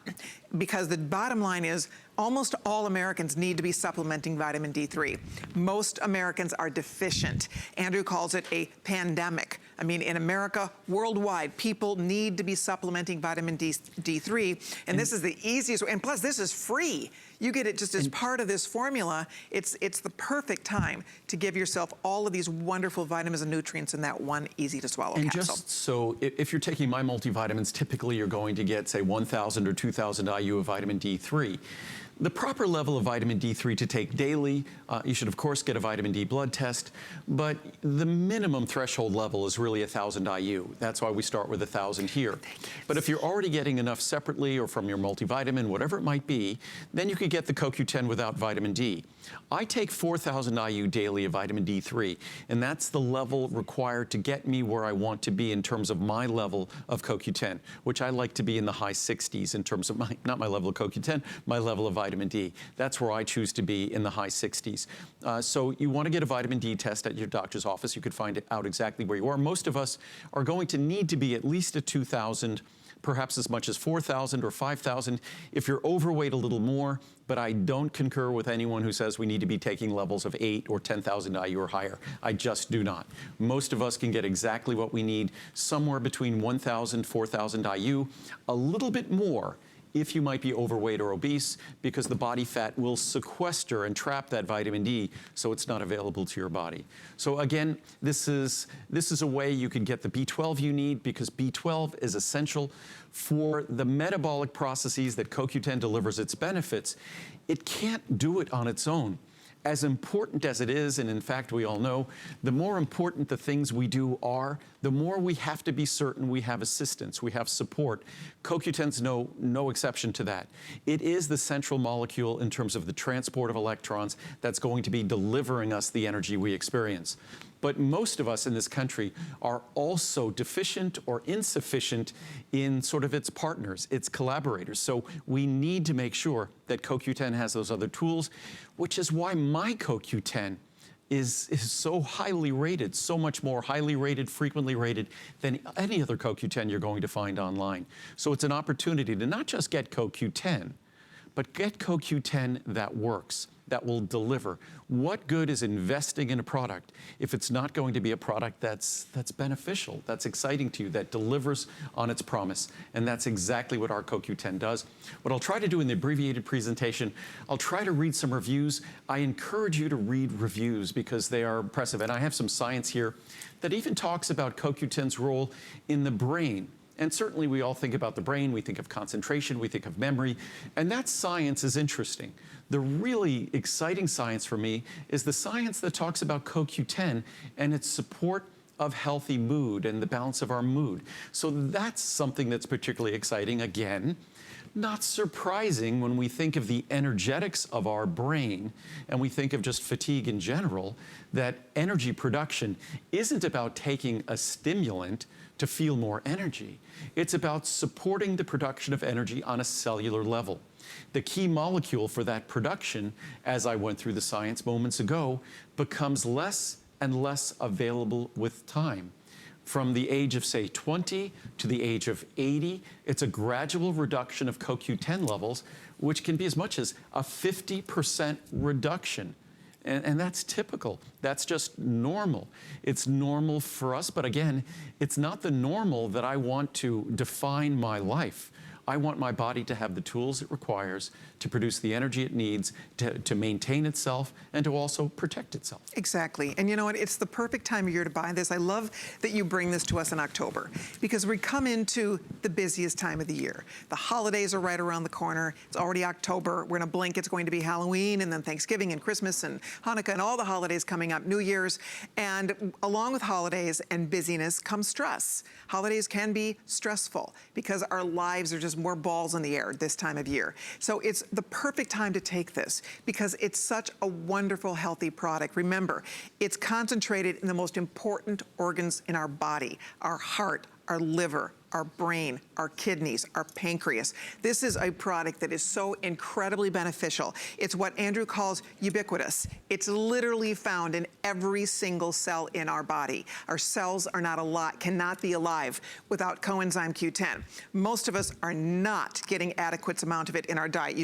Because the bottom line is, almost all Americans need to be supplementing vitamin D3. Most Americans are deficient. Andrew calls it a pandemic. I mean, in America, worldwide, people need to be supplementing vitamin D3, and this is the easiest way. And plus, this is free. You get it just as part of this formula. It's the perfect time to give yourself all of these wonderful vitamins and nutrients in that one easy-to-swallow capsule. And just so, if you're taking my multivitamins, typically you're going to get, say, 1,000 or 2,000 IU of vitamin D3. The proper level of vitamin D3 to take daily, you should of course get a vitamin D blood test, but the minimum threshold level is really really 1,000 IU. That's why we start with 1,000 here. But if you're already getting enough separately or from your multivitamin, whatever it might be, then you could get the CoQ10 without vitamin D. I take 4,000 IU daily of vitamin D3, and that's the level required to get me where I want to be in terms of my level of CoQ10, which I like to be in the high 60s in terms of not my level of CoQ10, my level of vitamin D. That's where I choose to be, in the high 60s. So you want to get a vitamin D test at your doctor's office. You could find out exactly where you are. Most of us are going to need to be at least at 2,000, perhaps as much as 4,000 or 5,000. If you're overweight, a little more, but I don't concur with anyone who says we need to be taking levels of 8 or 10,000 IU or higher. I just do not. Most of us can get exactly what we need, somewhere between 1,000, 4,000 IU, a little bit more if you might be overweight or obese, because the body fat will sequester and trap that vitamin D so it's not available to your body. So again, this is a way you can get the B12 you need, because B12 is essential for the metabolic processes that CoQ10 delivers its benefits. It can't do it on its own. As important as it is, and in fact we all know, the more important the things we do are, the more we have to be certain we have assistance, we have support. CoQ10's no exception to that. It is the central molecule in terms of the transport of electrons that's going to be delivering us the energy we experience. But most of us in this country are also deficient or insufficient in sort of its partners, its collaborators. So we need to make sure that CoQ10 has those other tools, which is why my CoQ10 is so highly rated, so much more highly rated, frequently rated than any other CoQ10 you're going to find online. So it's an opportunity to not just get CoQ10, but get CoQ10 that works, that will deliver. What good is investing in a product if it's not going to be a product that's beneficial, that's exciting to you, that delivers on its promise? And that's exactly what our CoQ10 does. What I'll try to do in the abbreviated presentation, I'll try to read some reviews. I encourage you to read reviews because they are impressive. And I have some science here that even talks about CoQ10's role in the brain. And certainly we all think about the brain, we think of concentration, we think of memory, and that science is interesting. The really exciting science for me is the science that talks about CoQ10 and its support of healthy mood and the balance of our mood. So that's something that's particularly exciting. Again, not surprising when we think of the energetics of our brain and we think of just fatigue in general, that energy production isn't about taking a stimulant to feel more energy. It's about supporting the production of energy on a cellular level. The key molecule for that production, as I went through the science moments ago, becomes less and less available with time. From the age of, say, 20 to the age of 80, it's a gradual reduction of CoQ10 levels, which can be as much as a 50% reduction. And that's typical. That's just normal. It's normal for us, but again, it's not the normal that I want to define my life. I want my body to have the tools it requires to produce the energy it needs to maintain itself and to also protect itself. Exactly. And you know what? It's the perfect time of year to buy this. I love that you bring this to us in October because we come into the busiest time of the year. The holidays are right around the corner. It's already October. We're in a blink. It's going to be Halloween and then Thanksgiving and Christmas and Hanukkah and all the holidays coming up, New Year's. And along with holidays and busyness comes stress. Holidays can be stressful because our lives are just more balls in the air this time of year. So it's the perfect time to take this because it's such a wonderful, healthy product. Remember, it's concentrated in the most important organs in our body, our heart, our liver, our brain, our kidneys, our pancreas. This is a product that is so incredibly beneficial. It's what Andrew calls ubiquitous. It's literally found in every single cell in our body. Our cells are not alive, cannot be alive without coenzyme Q10. Most of us are not getting adequate amount of it in our diet.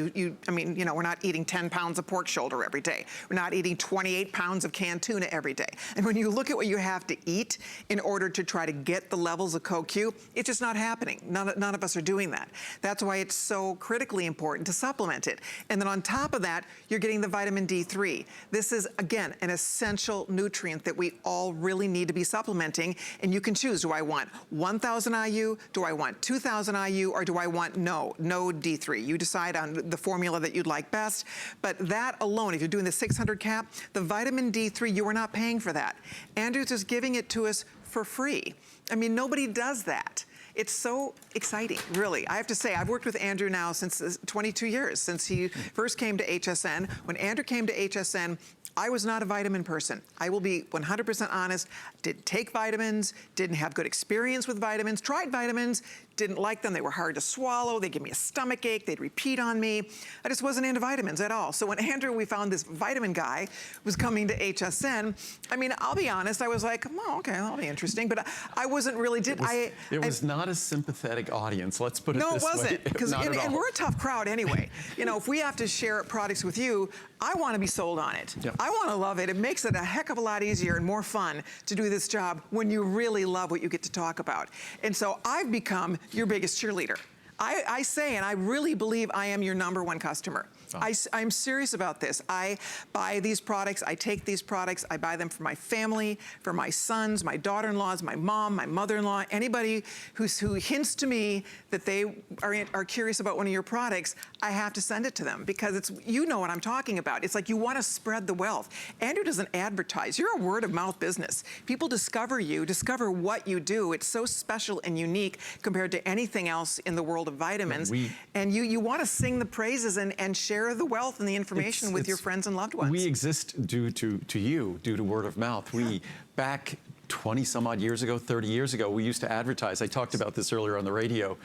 I mean, you know, we're not eating 10 pounds of pork shoulder every day. We're not eating 28 pounds of canned tuna every day. And when you look at what you have to eat in order to try to get the levels of CoQ, it's just not happening. None of us are doing that. That's why it's so critically important to supplement it. And then on top of that, you're getting the vitamin D3. This is, again, an essential nutrient that we all really need to be supplementing. And you can choose, do I want 1,000 IU, do I want 2,000 IU, or do I want no D3? You decide on the formula that you'd like best. But that alone, if you're doing the 600 cap, the vitamin D3, you are not paying for that. Andrew's just giving it to us for free. I mean, nobody does that. It's so exciting, really. I have to say, I've worked with Andrew now since 22 years, since he first came to HSN. When Andrew came to HSN, I was not a vitamin person. I will be 100% honest. Didn't take vitamins, didn't have good experience with vitamins, tried vitamins, didn't like them. They were hard to swallow. They'd give me a stomach ache. They'd repeat on me. I just wasn't into vitamins at all. So when Andrew, we found this vitamin guy was coming to HSN, I mean, I'll be honest, I was like, oh, okay, that'll be interesting. But I wasn't really, it was not a sympathetic audience, let's put it this way. No, it wasn't, because and we're a tough crowd anyway. You know, if we have to share products with you, I want to be sold on it. Yep. I want to love it. It makes it a heck of a lot easier and more fun to do this job when you really love what you get to talk about. And so I've become your biggest cheerleader. I say, and I really believe I am your #1 customer. Oh. I'm serious about this. I buy these products, I take these products, I buy them for my family, for my sons, my daughter-in-laws, my mom, my mother-in-law, anybody who hints to me that they are curious about one of your products, I have to send it to them because it's, you know what I'm talking about. It's like you want to spread the wealth. Andrew doesn't advertise. You're a word-of-mouth business. People discover you, discover what you do. It's so special and unique compared to anything else in the world of vitamins. And you want to sing the praises and share the wealth and the information with your friends and loved ones. We exist due to you, due to word of mouth. We, back 20 some odd years ago, 30 years ago, we used to advertise. I talked about this earlier on the radio.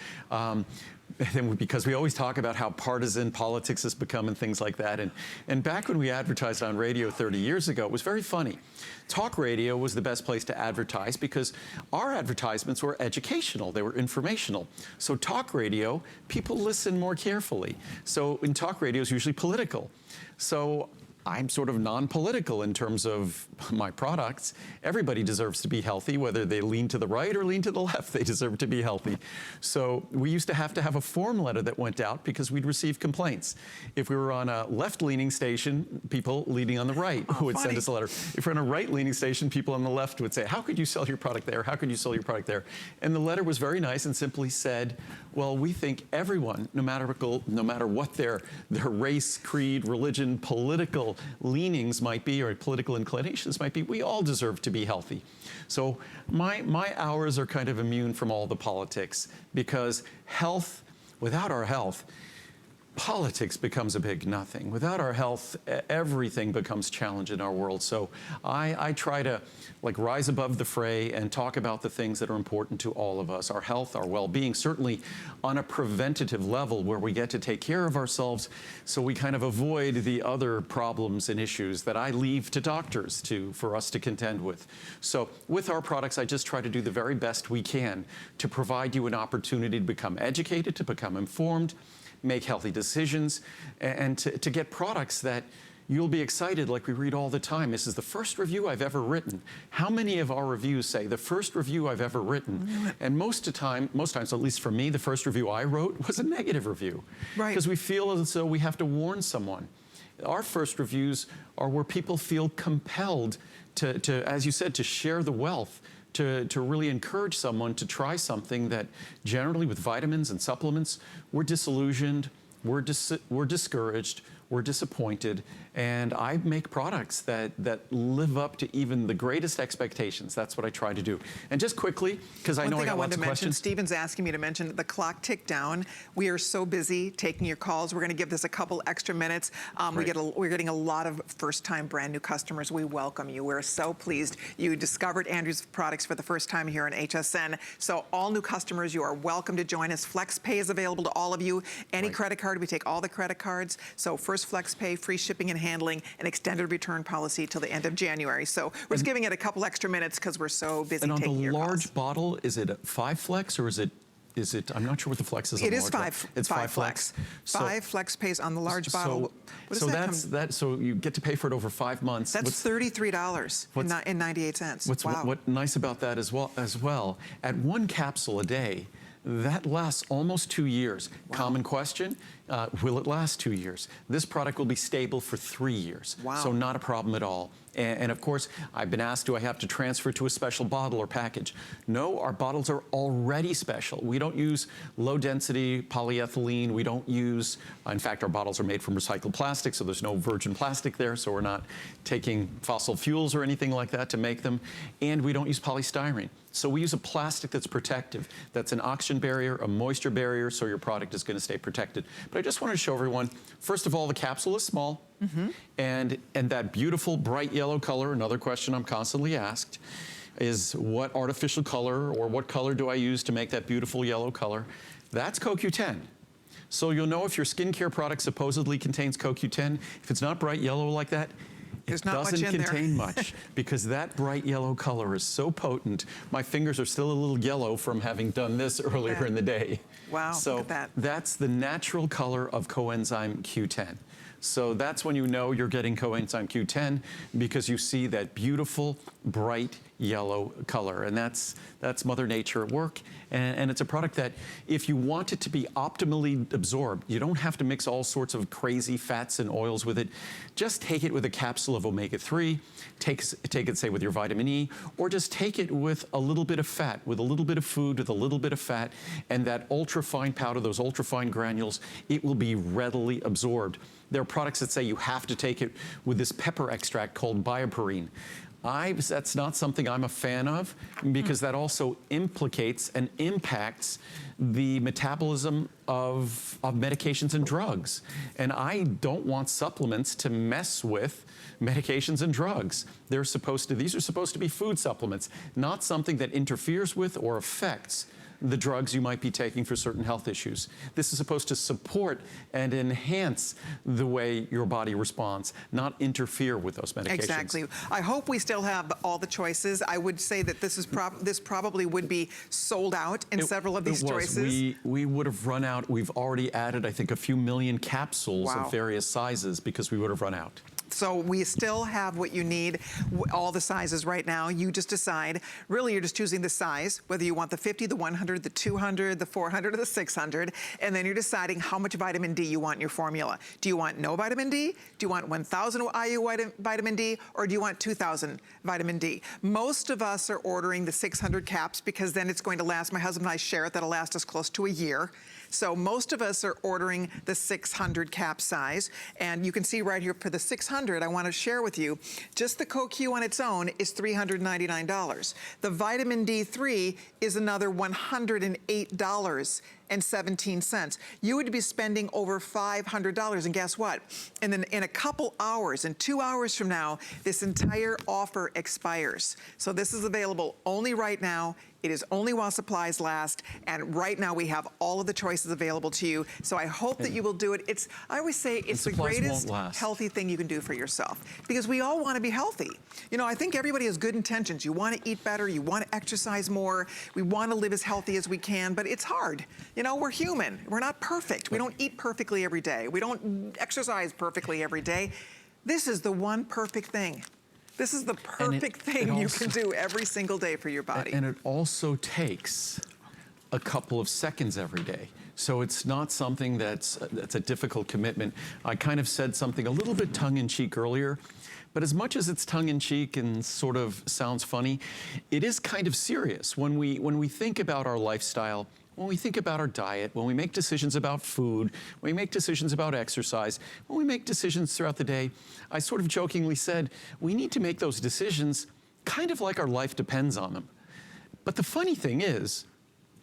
Because we always talk about how partisan politics has become and things like that. And back when we advertised on radio 30 years ago, it was very funny. Talk radio was the best place to advertise because our advertisements were educational, they were informational. So talk radio, people listen more carefully. So in talk radio is usually political. So I'm sort of non-political in terms of my products. Everybody deserves to be healthy, whether they lean to the right or lean to the left, they deserve to be healthy. So we used to have a form letter that went out because we'd receive complaints. If we were on a left-leaning station, people leaning on the right would send us a letter. If we're on a right-leaning station, people on the left would say, how could you sell your product there? How could you sell your product there? And the letter was very nice and simply said, well, we think everyone, no matter what their race, creed, religion, political leanings might be or political inclinations might be, we all deserve to be healthy. So my hours are kind of immune from all the politics because health, without our health, politics becomes a big nothing. Without our health, everything becomes challenge in our world. So I try to rise above the fray and talk about the things that are important to all of us, our health, our well-being, certainly on a preventative level where we get to take care of ourselves so we kind of avoid the other problems and issues that I leave to doctors for us to contend with. So with our products, I just try to do the very best we can to provide you an opportunity to become educated, to become informed, make healthy decisions, and to get products that you'll be excited like we read all the time. This is the first review I've ever written. How many of our reviews say the first review I've ever written? And most times, at least for me, the first review I wrote was a negative review. Right. Because we feel as though we have to warn someone. Our first reviews are where people feel compelled to, as you said, to share the wealth, to really encourage someone to try something that generally with vitamins and supplements, we're disillusioned, we're discouraged, we're disappointed, and I make products that live up to even the greatest expectations. That's what I try to do. And just quickly, because I know I got lots of questions. Stephen's asking me to mention the clock ticked down. We are so busy taking your calls. We're going to give this a couple extra minutes. We're getting a lot of first-time brand new customers. We welcome you. We're so pleased you discovered Andrew's products for the first time here on HSN. So all new customers, you are welcome to join us. FlexPay is available to all of you. Any credit card, we take all the credit cards. So first FlexPay, free shipping and handling, and extended return policy till the end of January. So we're just giving it a couple extra minutes because we're so busy taking your calls. And on the large bottle, is it a 5 Flex or is it, I'm not sure what the Flex is on the large bottle. It's 5 Flex. 5 FlexPays on the large bottle. What does that come? So you get to pay for it over 5 months. That's $33.98. Wow. What's nice about that as well, at 1 capsule a day, that lasts almost 2 years. Wow. Common question, Will it last 2 years? This product will be stable for 3 years. Wow. So not a problem at all. And of course, I've been asked, do I have to transfer to a special bottle or package? No, our bottles are already special. We don't use low density polyethylene. We don't use, in fact, our bottles are made from recycled plastic, so there's no virgin plastic there, so we're not taking fossil fuels or anything like that to make them. And we don't use polystyrene. So we use a plastic that's protective, that's an oxygen barrier, a moisture barrier, so your product is going to stay protected. But I just wanted to show everyone, first of all, the capsule is small, and that beautiful bright yellow color, another question I'm constantly asked, is what artificial color or what color do I use to make that beautiful yellow color? That's CoQ10. So you'll know if your skincare product supposedly contains CoQ10, if it's not bright yellow like that, There's it not much doesn't in there. contain much because that bright yellow color is so potent. My fingers are still a little yellow from having done this earlier in the day. Wow, so look at that. That's the natural color of coenzyme Q10. So that's when you know you're getting coenzyme Q10 because you see that beautiful, bright yellow color. And that's Mother Nature at work. And it's a product that if you want it to be optimally absorbed, you don't have to mix all sorts of crazy fats and oils with it. Just take it with a capsule of omega-3, take it, say, with your vitamin E, or just take it with a little bit of fat, with a little bit of food, with a little bit of fat, and that ultra-fine powder, those ultra-fine granules, it will be readily absorbed. There are products that say you have to take it with this pepper extract called bioperine. That's not something I'm a fan of because that also implicates and impacts the metabolism of medications and drugs. And I don't want supplements to mess with medications and drugs. These are supposed to be food supplements, not something that interferes with or affects the drugs you might be taking for certain health issues. This is supposed to support and enhance the way your body responds, not interfere with those medications. Exactly. I hope we still have all the choices. I would say that this probably would be sold out in several of these choices. We would have run out. We've already added, I think, a few million capsules of various sizes because we would have run out. So we still have what you need, all the sizes right now. You just decide. Really, you're just choosing the size, whether you want the 50, the 100, the 200, the 400, or the 600. And then you're deciding how much vitamin D you want in your formula. Do you want no vitamin D? Do you want 1,000 IU vitamin D? Or do you want 2,000 vitamin D? Most of us are ordering the 600 caps because then it's going to last. My husband and I share it. That'll last us close to a year. So most of us are ordering the 600 cap size. And you can see right here for the 600, I want to share with you, just the CoQ on its own is $399. The vitamin D3 is another $108.17. You would be spending over $500. And guess what? And then in a couple hours, in 2 hours from now, this entire offer expires. So this is available only right now. It is only while supplies last, and right now we have all of the choices available to you. So I hope that you will do it. I always say it's the greatest healthy thing you can do for yourself because we all want to be healthy. You know, I think everybody has good intentions. You want to eat better, you want to exercise more, we want to live as healthy as we can, but it's hard. You know, we're human. We're not perfect. We don't eat perfectly every day. We don't exercise perfectly every day. This is the one perfect thing. This is the perfect thing you can do every single day for your body. And it also takes a couple of seconds every day. So it's not something that's a difficult commitment. I kind of said something a little bit tongue-in-cheek earlier, but as much as it's tongue-in-cheek and sort of sounds funny, it is kind of serious. When we think about our lifestyle, when we think about our diet, when we make decisions about food, when we make decisions about exercise, when we make decisions throughout the day, I sort of jokingly said, we need to make those decisions kind of like our life depends on them. But the funny thing is,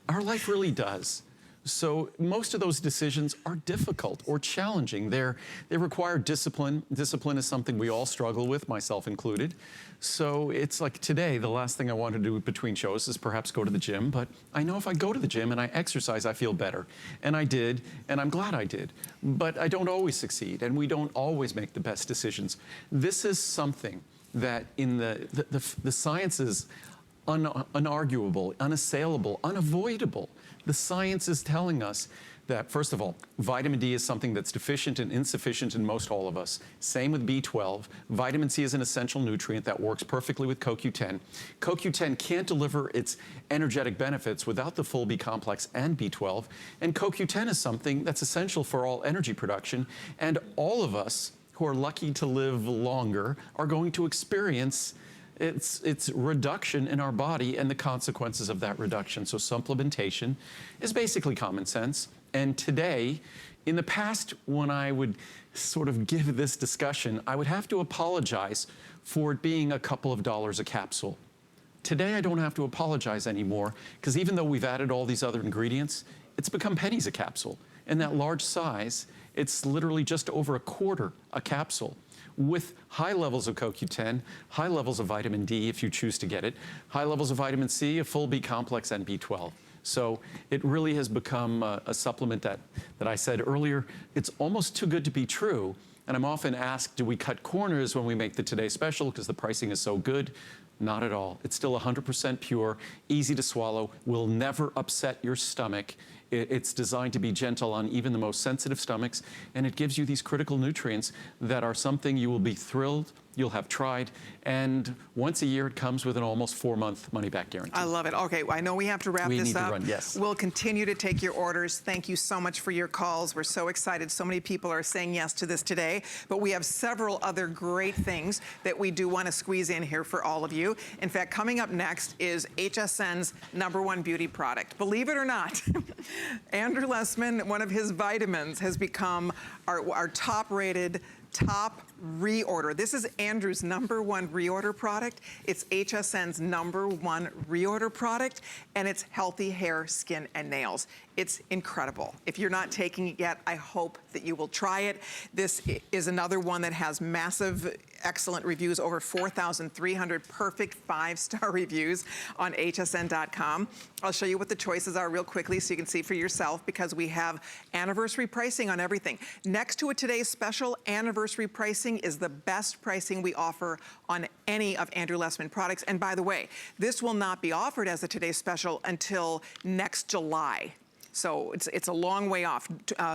our life really does. So most of those decisions are difficult or challenging. They require discipline. Discipline is something we all struggle with, myself included. So it's like today, the last thing I want to do between shows is perhaps go to the gym, but I know if I go to the gym and I exercise, I feel better. And I did, and I'm glad I did. But I don't always succeed, and we don't always make the best decisions. This is something that in the science is unarguable, unassailable, unavoidable. The science is telling us that, first of all, vitamin D is something that's deficient and insufficient in most all of us. Same with B12. Vitamin C is an essential nutrient that works perfectly with CoQ10. CoQ10 can't deliver its energetic benefits without the full B complex and B12. And CoQ10 is something that's essential for all energy production. And all of us who are lucky to live longer are going to experience its reduction in our body and the consequences of that reduction. So supplementation is basically common sense. And today, in the past, when I would sort of give this discussion, I would have to apologize for it being a couple of dollars a capsule. Today, I don't have to apologize anymore, because even though we've added all these other ingredients, it's become pennies a capsule. And that large size, it's literally just over a quarter a capsule, with high levels of CoQ10, high levels of vitamin D if you choose to get it, high levels of vitamin C, a full B complex, and B12. So it really has become a supplement that I said earlier, it's almost too good to be true. And I'm often asked, do we cut corners when we make the Today Special because the pricing is so good? Not at all. It's still 100% pure, easy to swallow, will never upset your stomach. It's designed to be gentle on even the most sensitive stomachs, and it gives you these critical nutrients that are something you will be thrilled you'll have tried, and once a year it comes with an almost 4-month money-back guarantee. I love it. Okay, I know we have to wrap this up. We need to run, yes. We'll continue to take your orders. Thank you so much for your calls. We're so excited. So many people are saying yes to this today, but we have several other great things that we do want to squeeze in here for all of you. In fact, coming up next is HSN's #1 beauty product. Believe it or not, Andrew Lessman, one of his vitamins, has become our top-rated, top reorder. This is Andrew's #1 reorder product. It's HSN's #1 reorder product, and it's healthy hair, skin, and nails. It's incredible. If you're not taking it yet, I hope that you will try it. This is another one that has massive, excellent reviews, over 4,300 perfect 5-star reviews on hsn.com. I'll show you what the choices are real quickly so you can see for yourself, because we have anniversary pricing on everything. Next to a Today's Special, anniversary pricing is the best pricing we offer on any of Andrew Lessman products. And by the way, this will not be offered as a Today's Special until next July. So it's a long way off.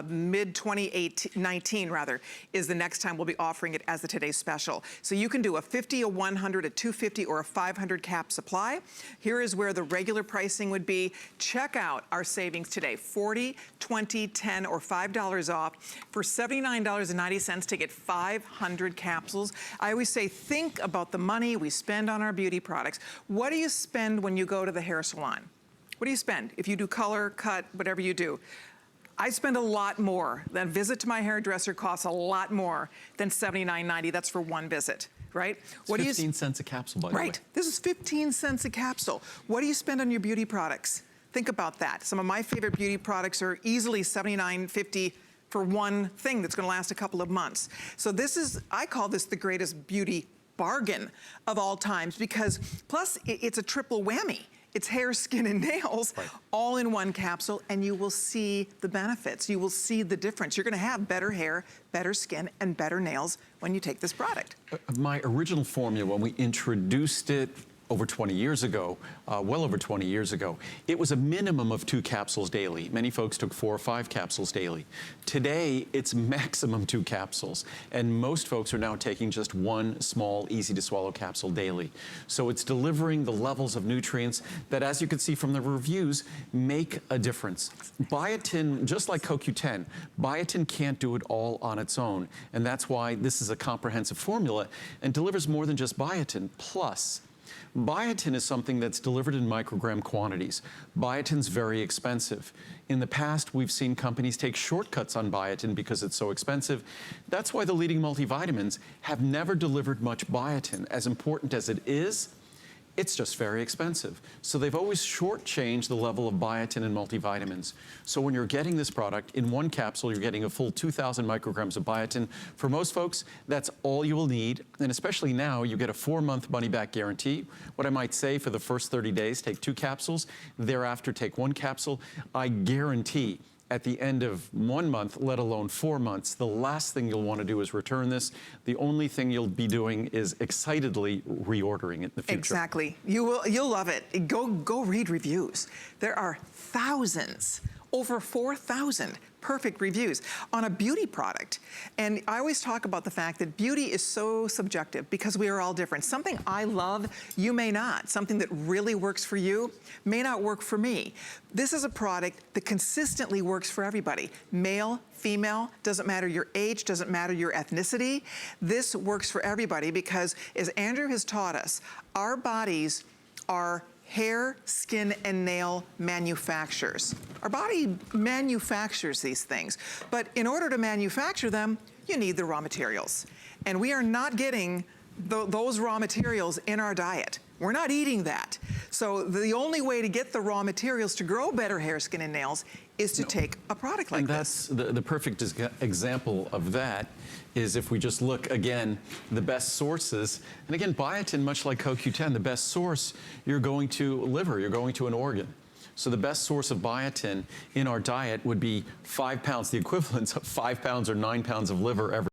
Mid-2019 rather is the next time we'll be offering it as the Today's Special. So you can do a 50, a 100, a 250, or a 500 cap supply. Here is where the regular pricing would be. Check out our savings today: 40, 20, 10, or $5 off for $79.90 to get 500 capsules. I always say, think about the money we spend on our beauty products. What do you spend when you go to the hair salon? What do you spend? If you do color, cut, whatever you do. I spend a lot more. That visit to my hairdresser costs a lot more than $79.90. That's for one visit, right? It's 15 cents a capsule, by the way. Right, this is 15 cents a capsule. What do you spend on your beauty products? Think about that. Some of my favorite beauty products are easily $79.50 for one thing that's gonna last a couple of months. So this is, I call this the greatest beauty bargain of all times, because plus it's a triple whammy. It's hair, skin, and nails, right, all in one capsule, and you will see the benefits. You will see the difference. You're gonna have better hair, better skin, and better nails when you take this product. My original formula, when we introduced it over 20 years ago, well over 20 years ago, it was a minimum of 2 capsules daily. Many folks took 4 or 5 capsules daily. Today, it's maximum 2 capsules, and most folks are now taking just 1 small, easy-to-swallow capsule daily. So it's delivering the levels of nutrients that, as you can see from the reviews, make a difference. Biotin, just like CoQ10, biotin can't do it all on its own, and that's why this is a comprehensive formula and delivers more than just biotin. Plus, biotin is something that's delivered in microgram quantities. Biotin's very expensive. In the past, we've seen companies take shortcuts on biotin because it's so expensive. That's why the leading multivitamins have never delivered much biotin. As important as it is, it's just very expensive. So they've always shortchanged the level of biotin and multivitamins. So when you're getting this product, in 1 capsule, you're getting a full 2,000 micrograms of biotin. For most folks, that's all you will need. And especially now, you get a 4-month money-back guarantee. What I might say, for the first 30 days, take 2 capsules. Thereafter, take 1 capsule. I guarantee at the end of 1 month, let alone 4 months, the last thing you'll want to do is return this. The only thing you'll be doing is excitedly reordering it in the future. Exactly. You'll love it. Go read reviews. There are thousands over 4,000 perfect reviews on a beauty product. And I always talk about the fact that beauty is so subjective because we are all different. Something I love, you may not. Something that really works for you may not work for me. This is a product that consistently works for everybody. Male, female, doesn't matter your age, doesn't matter your ethnicity. This works for everybody because, as Andrew has taught us, our bodies are hair, skin, and nail manufacturers. Our body manufactures these things, but in order to manufacture them, you need the raw materials. And we are not getting those raw materials in our diet. We're not eating that. So the only way to get the raw materials to grow better hair, skin, and nails is to take a product like this. And that's the perfect example of that is if we just look, again, the best sources. And again, biotin, much like CoQ10, the best source, you're going to liver, you're going to an organ. So the best source of biotin in our diet would be 5 pounds, the equivalent of 5 pounds or 9 pounds of liver every